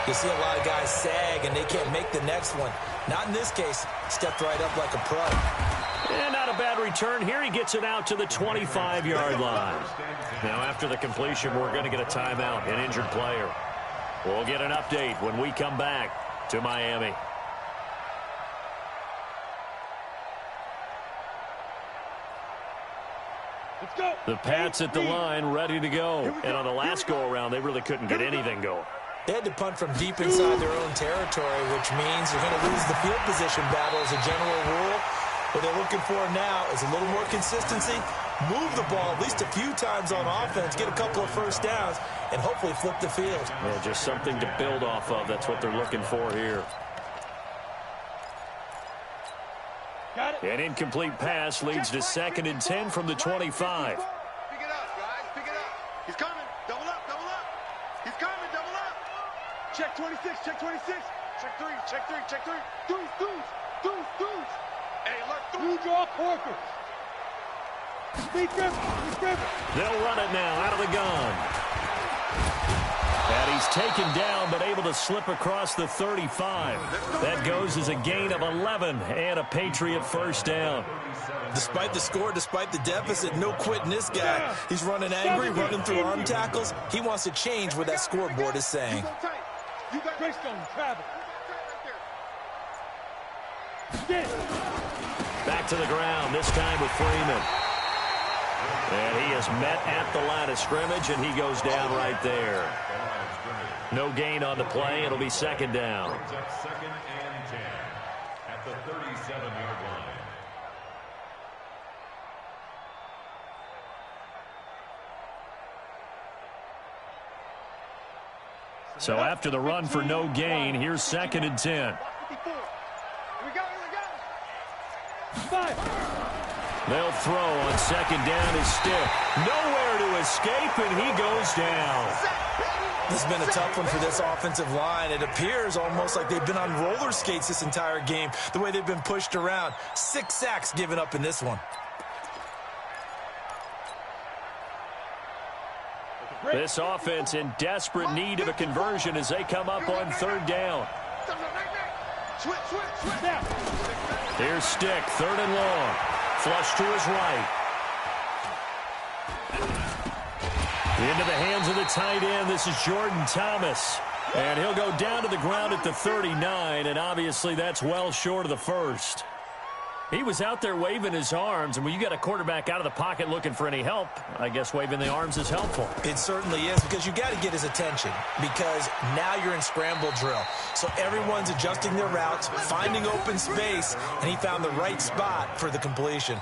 you see a lot of guys sag and they can't make the next one. Not in this case. Stepped right up like a pro. And not a bad return here. He gets it out to the 25-yard line. Now after the completion, we're going to get a timeout, an injured player. We'll get an update when we come back to Miami. The Pats at the line, ready to go. And on the last go-around, they really couldn't get anything going. They had to punt from deep inside their own territory, which means you're going to lose the field position battle as a general rule. What they're looking for now is a little more consistency move the ball at least a few times on offense, get a couple of first downs, and hopefully flip the field. Yeah, just something to build off of. That's what they're looking for here. An incomplete pass leads to 2nd and 10 from the 25. Pick it up, guys. Pick it up. He's coming. Double up. Double up. He's coming. Double up. Check 26. Check 26. Check 3. Check 3. Check 3. Deuce. Hey, look. Blue draw Corker. Speed grip. They'll run it now out of the gun. And he's taken down, but able to slip across the 35. That goes as a gain of 11 and a Patriot first down. Despite the score, despite the deficit, no quitting this guy. He's running angry, running through arm tackles. He wants to change what that scoreboard is saying. You got Greystone, travel. Back to the ground, this time with Freeman. And he is met at the line of scrimmage, and he goes down right there. No gain on the play. It'll be 2nd down. Brings up 2nd and 10 at the 37-yard line. So after the run for no gain, here's 2nd and 10. Here we go. They'll throw on 2nd down his stick. Nowhere to escape, and he goes down. This has been a tough one for this offensive line. It appears almost like they've been on roller skates this entire game, the way they've been pushed around. 6 sacks given up in this one. This offense in desperate need of a conversion as they come up on 3rd down. Here's Stick, 3rd and long. Flush to his right. Into the hands of the tight end. This is Jordan Thomas. And he'll go down to the ground at the 39, and obviously that's well short of the first. He was out there waving his arms, and when you got a quarterback out of the pocket looking for any help, I guess waving the arms is helpful. It certainly is, because you got to get his attention, because now you're in scramble drill. So everyone's adjusting their routes, finding open space, and he found the right spot for the completion.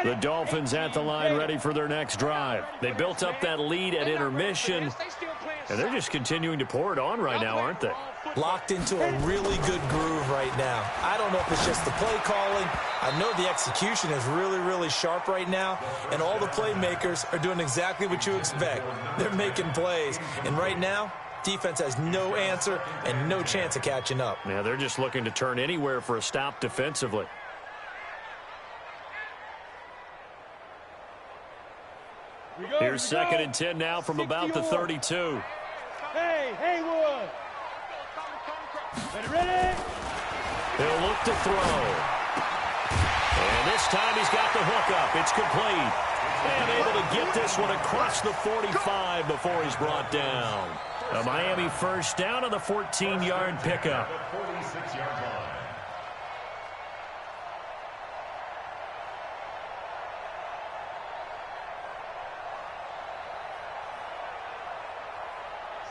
The Dolphins at the line ready for their next drive. They built up that lead at intermission, and they're just continuing to pour it on right now, aren't they? Locked into a really good groove right now. I don't know if it's just the play calling. I know the execution is really, really sharp right now, and all the playmakers are doing exactly what you expect. They're making plays, and right now, defense has no answer and no chance of catching up. Yeah, they're just looking to turn anywhere for a stop defensively. Here's 2nd and 10 now from about the 32. Hey, Haywood. Ready? He'll look to throw. And this time he's got the hook up. It's complete. And able to get this one across the 45 before he's brought down. A Miami first down on the 14-yard pickup. 46-yard line.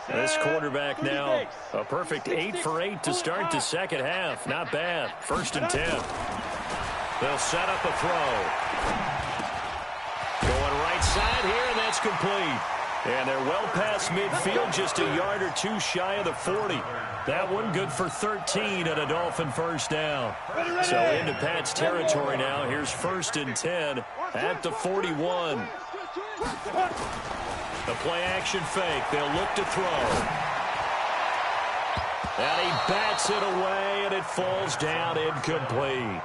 This quarterback now a perfect 8 for 8 to start the second half. Not bad. 1st and 10. They'll set up a throw. Going right side here, and that's complete. And they're well past midfield, just a yard or two shy of the 40. That one good for 13 and a Dolphin first down. So into Pat's territory now. Here's 1st and 10 at the 41. The play-action fake. They'll look to throw. And he bats it away, and it falls down incomplete.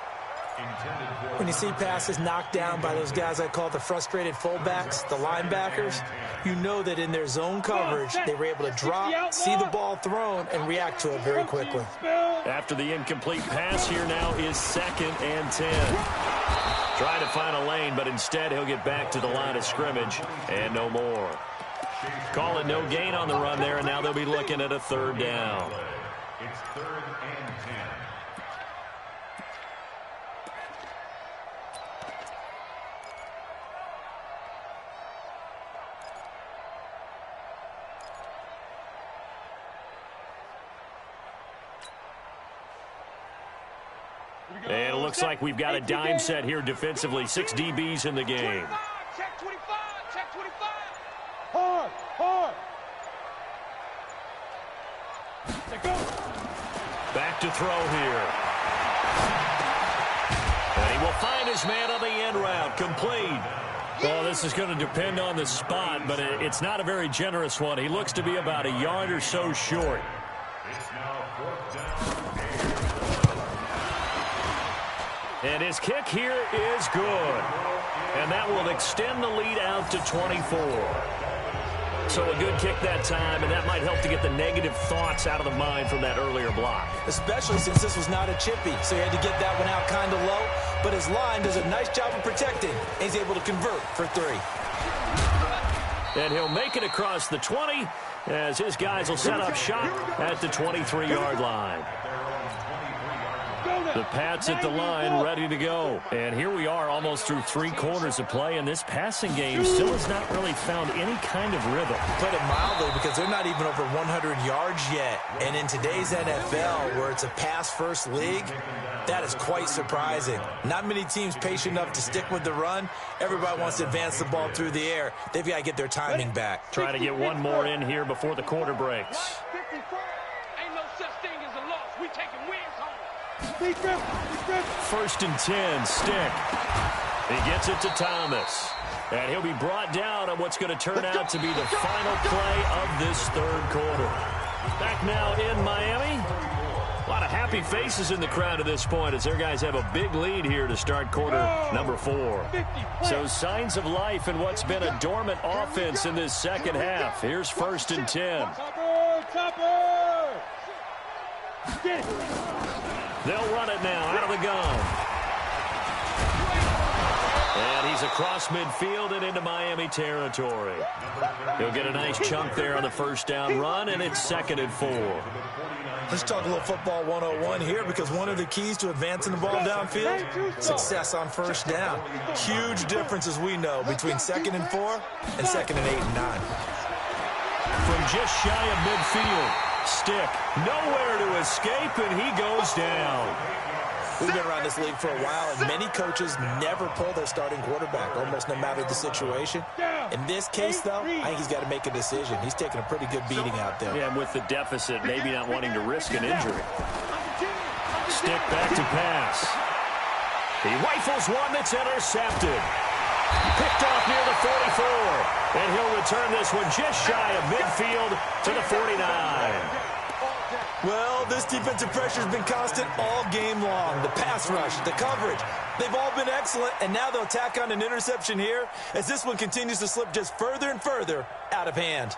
When you see passes knocked down by those guys I call the frustrated fullbacks, the linebackers, you know that in their zone coverage, they were able to drop, see the ball thrown, and react to it very quickly. After the incomplete pass, here now is 2nd and 10. Trying to find a lane, but instead he'll get back to the line of scrimmage and no more. Call it no gain on the run there, and now they'll be looking at a 3rd down. It's 3rd and 10. And it looks like we've got a dime set here defensively. 6 DBs in the game. Check 25, check 25. Hard, hard. Let go. Back to throw here. And he will find his man on the end route. Complete. Well, this is going to depend on the spot, but it's not a very generous one. He looks to be about a yard or so short. It's now 4th down. And his kick here is good. And that will extend the lead out to 24. So a good kick that time, and that might help to get the negative thoughts out of the mind from that earlier block. Especially since this was not a chippy, so he had to get that one out kind of low. But his line does a nice job of protecting. He's able to convert for 3. And he'll make it across the 20 as his guys will set up shop at the 23-yard line. The Pats at the line, ready to go. And here we are almost through 3 quarters of play, and this passing game still has not really found any kind of rhythm. Put it mildly, because they're not even over 100 yards yet. And in today's NFL, where it's a pass-first league, that is quite surprising. Not many teams patient enough to stick with the run. Everybody wants to advance the ball through the air. They've got to get their timing back. Try to get one more in here before the quarter breaks. 54. Ain't no such thing as a loss. We taking wins home. 1st and 10, Stick. He gets it to Thomas. And he'll be brought down on what's going to turn out to be the final play of this 3rd quarter. Back now in Miami. A lot of happy faces in the crowd at this point as their guys have a big lead here to start quarter number 4. So signs of life in what's been a dormant offense in this second half. Here's 1st and 10. They'll run it now out of the gun. And he's across midfield and into Miami territory. He'll get a nice chunk there on the 1st down run, and it's 2nd and 4. Let's talk a little football 101 here, because one of the keys to advancing the ball downfield, success on 1st down. Huge difference, as we know, between 2nd and 4 and 2nd and 8 and 9. From just shy of midfield, Stick nowhere to escape, and he goes down. We've been around this league for a while, and many coaches never pull their starting quarterback, almost no matter the situation. In this case, though, I think he's got to make a decision. He's taking a pretty good beating out there. Yeah, with the deficit, maybe not wanting to risk an injury. Stick back to pass. He rifles one that's intercepted. Picked off near the 44. And he'll return this one just shy of midfield to the 49. Well, this defensive pressure has been constant all game long. The pass rush, the coverage, they've all been excellent, and now they'll tack on an interception here as this one continues to slip just further and further out of hand.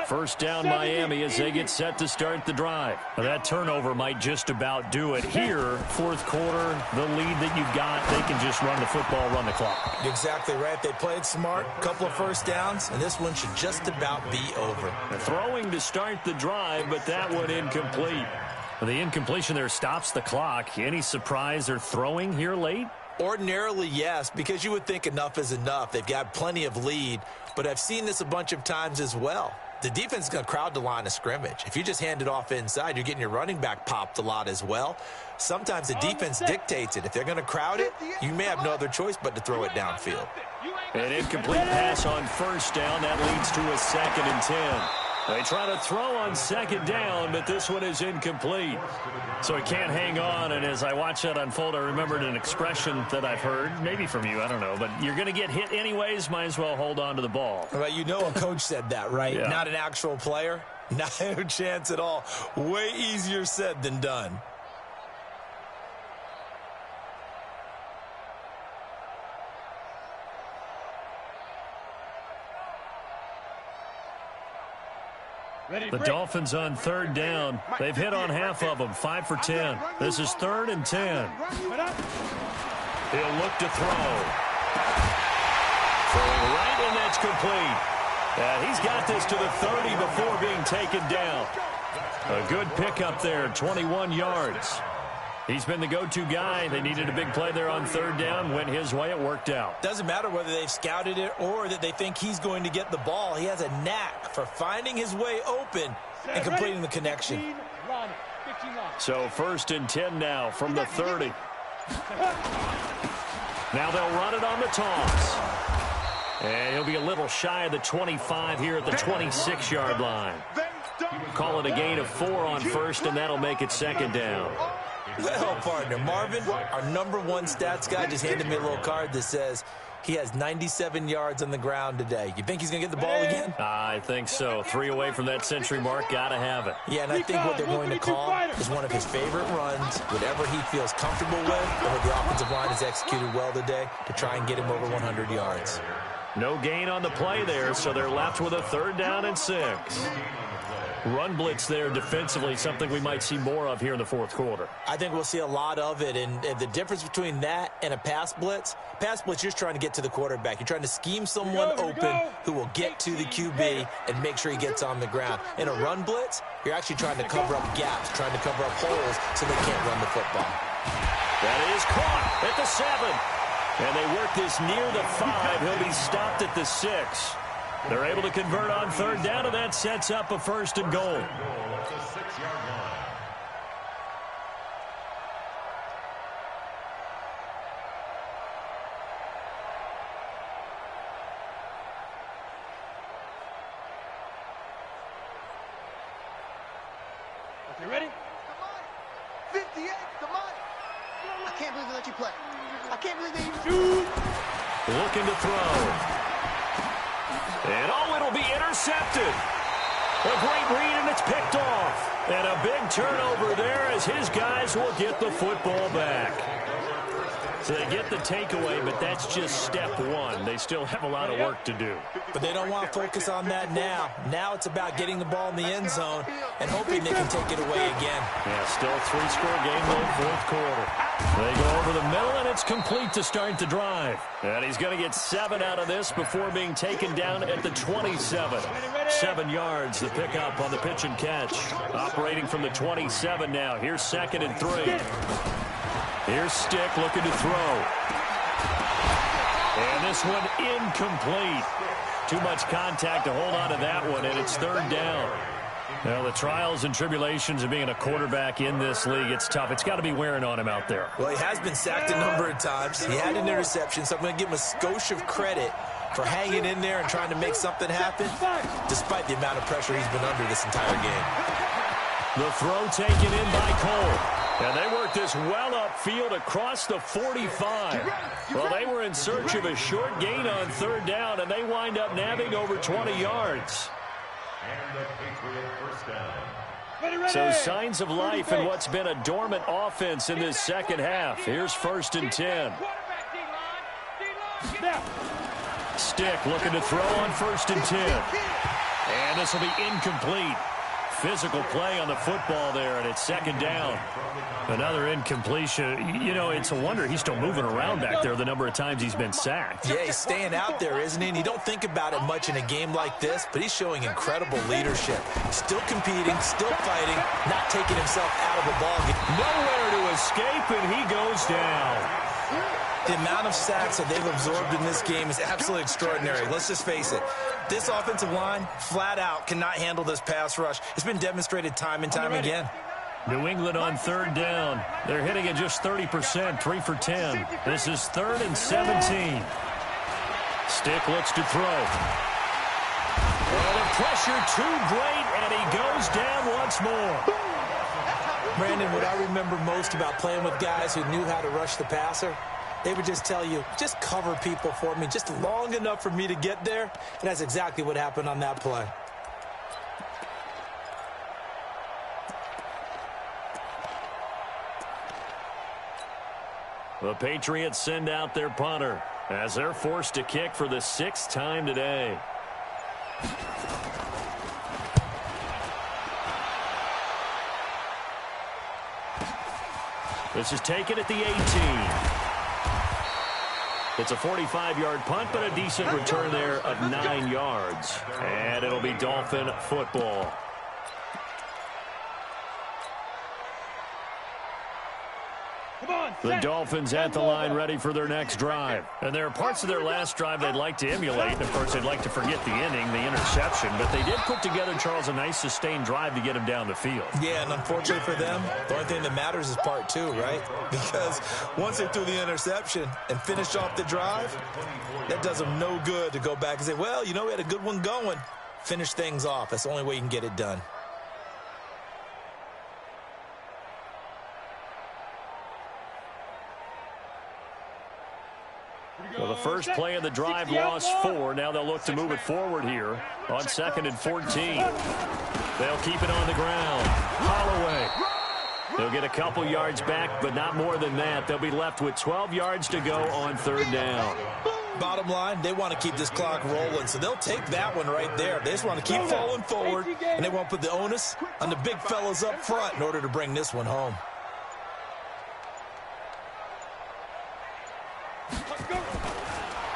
First down Miami as they get set to start the drive. Now, that turnover might just about do it here. 4th quarter, the lead that you've got, they can just run the football, run the clock. Exactly right. They played smart, couple of 1st downs, and this one should just about be over. Throwing to start the drive, but that one incomplete. The incompletion there stops the clock. Any surprise they're throwing here late? Ordinarily, yes, because you would think enough is enough. They've got plenty of lead, but I've seen this a bunch of times as well. The defense is going to crowd the line of scrimmage. If you just hand it off inside, you're getting your running back popped a lot as well. Sometimes the defense dictates it. If they're going to crowd it, you may have no other choice but to throw it downfield. An incomplete pass on 1st down. That leads to a 2nd and 10. They try to throw on 2nd down, but this one is incomplete. So he can't hang on, and as I watch that unfold, I remembered an expression that I've heard, maybe from you, I don't know, but you're going to get hit anyways, might as well hold on to the ball. Well, you know a coach said that, right? Yeah. Not an actual player? No chance at all. Way easier said than done. The Dolphins on 3rd down. They've hit on half of them, 5 for 10. This is 3rd and 10. He'll look to throw. Throwing right, and that's complete. And he's got this to the 30 before being taken down. A good pickup there, 21 yards. He's been the go-to guy. They needed a big play there on third down. Went his way. It worked out. Doesn't matter whether they've scouted it or that they think he's going to get the ball. He has a knack for finding his way open and completing the connection. So 1st and 10 now from the 30. Now they'll run it on the toss. And he'll be a little shy of the 25 here at the 26-yard line. Call it a gain of 4 on 1st, and that'll make it 2nd down. Well, partner, Marvin, our #1 stats guy, just handed me a little card that says he has 97 yards on the ground today. You think he's going to get the ball again? I think so. 3 away from that century mark. Got to have it. Yeah, and I think what they're going to call is one of his favorite runs, whatever he feels comfortable with, and what the offensive line has executed well today to try and get him over 100 yards. No gain on the play there, so they're left with a 3rd down and 6. Run blitz there defensively, something we might see more of here in the 4th quarter. I think we'll see a lot of it, and the difference between that and a pass blitz, you're just trying to get to the quarterback. You're trying to scheme someone open who will get to the QB and make sure he gets on the ground. In a run blitz, you're actually trying to cover up gaps, trying to cover up holes so they can't run the football. That is caught at the 7. And they work this near the 5. He'll be stopped at the 6. They're able to convert on 3rd down, and that sets up a 1st and goal. Okay, ready? 58, come on. I can't believe they let you play. I can't believe they Shoot! Looking to throw. And it'll be intercepted. A great read, and it's picked off. And a big turnover there as his guys will get the football back. So they get the takeaway, but that's just step 1. They still have a lot of work to do. But they don't want to focus on that now. Now it's about getting the ball in the end zone and hoping they can take it away again. Yeah, still a 3-score game, though, 4th quarter. They go over the middle, and it's complete to start the drive. And he's going to get 7 out of this before being taken down at the 27. 7 yards, the pickup on the pitch and catch. Operating from the 27 now. Here's 2nd and 3. Here's Stick looking to throw. And this one incomplete. Too much contact to hold on to that one, and it's 3rd down. Well, the trials and tribulations of being a quarterback in this league, it's tough. It's got to be wearing on him out there. Well, he has been sacked a number of times. He had an interception, so I'm going to give him a skosh of credit for hanging in there and trying to make something happen, despite the amount of pressure he's been under this entire game. The throw taken in by Cole. And they worked this well upfield across the 45. Well, they were in search of a short gain on 3rd down, and they wind up nabbing over 20 yards. And the Patriot 1st down. So signs of life in what's been a dormant offense in this 2nd half. Here's 1st and 10. Stick looking to throw on 1st and 10. And this will be incomplete. Physical play on the football there, and it's 2nd down. Another incompletion. You know, it's a wonder he's still moving around back there the number of times he's been sacked. Yeah, he's staying out there, isn't he? And you don't think about it much in a game like this, but he's showing incredible leadership. Still competing, still fighting, not taking himself out of a ball game. Nowhere to escape, and he goes down. The amount of sacks that they've absorbed in this game is absolutely extraordinary. Let's just face it. This offensive line, flat out, cannot handle this pass rush. It's been demonstrated time and time again. New England on 3rd down. They're hitting at just 30%, 3 for 10. This is 3rd and 17. Stick looks to throw. Well, the pressure too great, and he goes down once more. Brandon, what I remember most about playing with guys who knew how to rush the passer, they would just tell you, just cover people for me, just long enough for me to get there. And that's exactly what happened on that play. The Patriots send out their punter as they're forced to kick for the 6th time today. This is taken at the 18. It's a 45-yard punt, but a decent return there of 9 yards. And it'll be Dolphin football. The Dolphins at the line ready for their next drive. And there are parts of their last drive they'd like to emulate. And, of course, they'd like to forget the inning, the interception. But they did put together, Charles, a nice sustained drive to get him down the field. Yeah, and unfortunately for them, the only thing that matters is part two, right? Because once they threw the interception and finished off the drive, that does them no good to go back and say, well, you know, we had a good one going. Finish things off. That's the only way you can get it done. Well, the first play of the drive lost 4. Now they'll look to move it forward here on 2nd and 14. They'll keep it on the ground. Holloway. They'll get a couple yards back, but not more than that. They'll be left with 12 yards to go on 3rd down. Bottom line, they want to keep this clock rolling, so they'll take that one right there. They just want to keep falling forward, and they want to put the onus on the big fellas up front in order to bring this one home.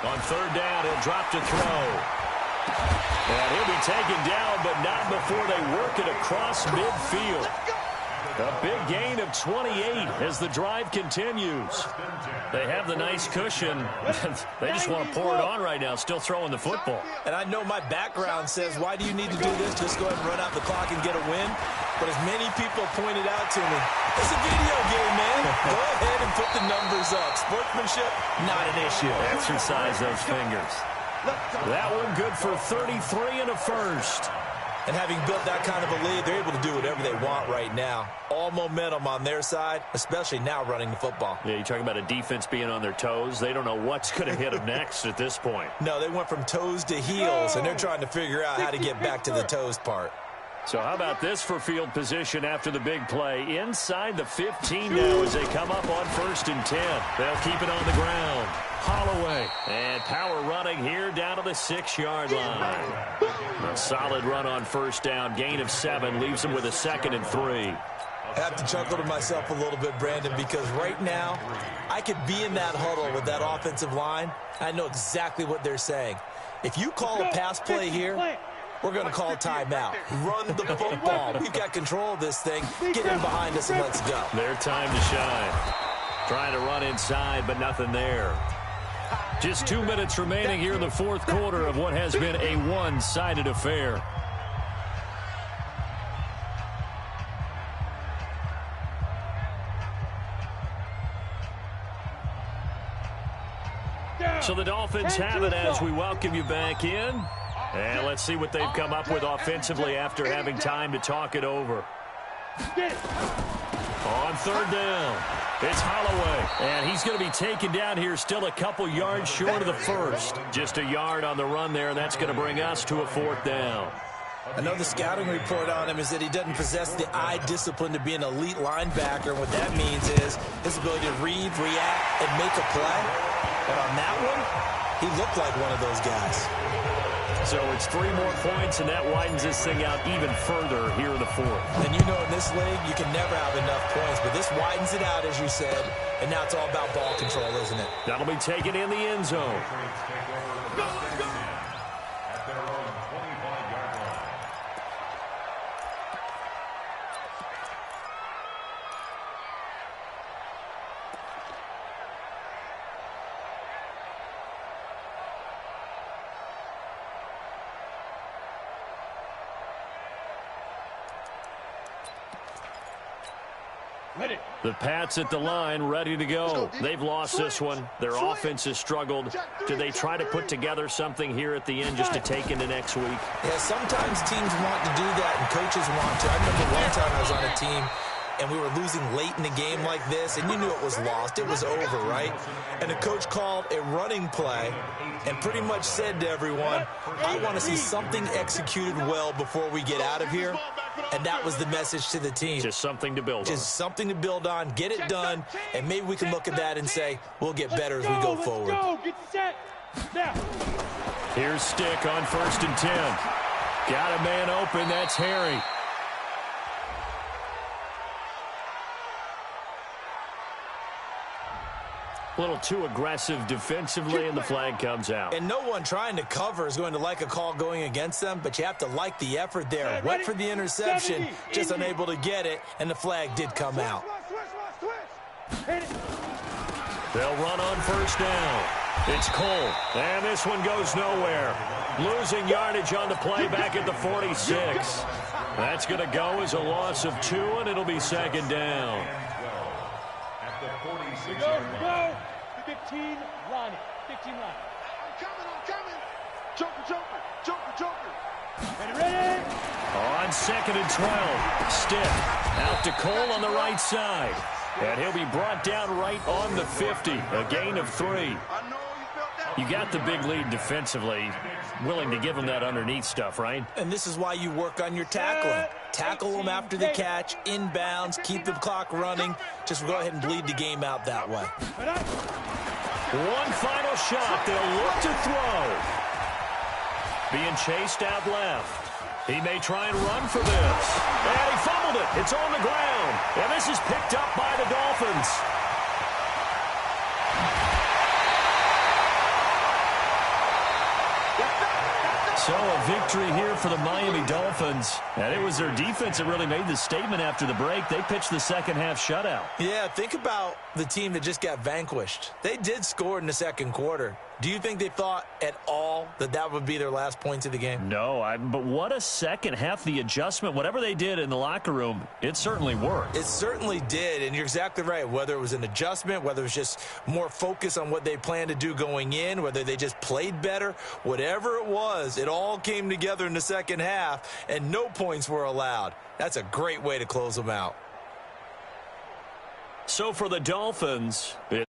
On 3rd down, he'll drop to throw. And he'll be taken down, but not before they work it across midfield. A big gain of 28 as the drive continues. They have the nice cushion. They just want to pour it on right now, still throwing the football. And I know my background says, why do you need to do this? Just go ahead and run out the clock and get a win. But as many people pointed out to me, it's a video game, man. Go ahead and put the numbers up. Sportsmanship, not an issue. Exercise those fingers. That one good for 33 and a first. And having built that kind of a lead, they're able to do whatever they want right now. All momentum on their side, especially now running the football. Yeah, you talk about a defense being on their toes. They don't know what's going to hit them next at this point. No, they went from toes to heels, and they're trying to figure out how to get back to the toes part. So how about this for field position after the big play? Inside the 15 now as they come up on 1st and 10. They'll keep it on the ground. Holloway. And power running here down to the 6-yard line. A solid run on 1st down. Gain of 7 leaves them with a 2nd and 3. I have to chuckle to myself a little bit, Brandon, because right now I could be in that huddle with that offensive line. I know exactly what they're saying. If you call a pass play here, we're going to call a timeout. Run the football. We've got control of this thing. Get in behind us and let's go. Their time to shine. Trying to run inside, but nothing there. Just 2 minutes remaining here in the 4th quarter of what has been a one-sided affair. So the Dolphins have it as we welcome you back in. And let's see what they've come up with offensively after having time to talk it over. On 3rd down, it's Holloway. And he's going to be taken down here still a couple yards short of the first. Just a yard on the run there, and that's going to bring us to a 4th down. I know the scouting report on him is that he doesn't possess the eye discipline to be an elite linebacker. And what that means is his ability to read, react, and make a play. But on that one, he looked like one of those guys. So it's 3 more points, and that widens this thing out even further here in the 4th. And you know in this league, you can never have enough points, but this widens it out, as you said, and now it's all about ball control, isn't it? That'll be taken in the end zone. The Pats at the line, ready to go. They've lost this one. Their offense has struggled. Do they try to put together something here at the end just to take into next week? Yeah, sometimes teams want to do that, and coaches want to. I remember one time I was on a team, and we were losing late in the game like this, and you knew it was lost. It was over, right? And the coach called a running play and pretty much said to everyone, I want to see something executed well before we get out of here. And that was the message to the team. Just something to build on. Just something to build on, get it done, and maybe we can look at that and say, we'll get better as we go forward. Get set. Now. Here's Stick on 1st and 10. Got a man open, that's Harry. A little too aggressive defensively, and the flag comes out. And no one trying to cover is going to like a call going against them, but you have to like the effort there. Went for the interception, just unable to get it, and the flag did come out. They'll run on first down. It's Cole, and this one goes nowhere. Losing yardage on the play back at the 46. That's going to go as a loss of 2, and it'll be second down. At the 46 Go, yard line. go. 15 line. 15 line. I'm coming. Joker. Ready? On second and 12. Stiff. Out to Cole on the right side. And he'll be brought down right on the 50. A gain of 3. I know you felt that. You got the big lead defensively. Willing to give him that underneath stuff, right? And this is why you work on your tackling. Tackle them after the catch, inbounds, keep the clock running. Just go ahead and bleed the game out that way. One final shot. They'll look to throw. Being chased out left. He may try and run for this. And he fumbled it. It's on the ground. And this is picked up by the Dolphins. So a victory here for the Miami Dolphins. And it was their defense that really made the statement after the break. They pitched the second half shutout. Yeah, think about the team that just got vanquished. They did score in the second quarter. Do you think they thought at all that that would be their last points of the game? No, but what a second half. The adjustment, whatever they did in the locker room, it certainly worked. It certainly did, and you're exactly right. Whether it was an adjustment, whether it was just more focus on what they planned to do going in, whether they just played better, whatever it was, it all came together in the second half, and no points were allowed. That's a great way to close them out. So for the Dolphins, it's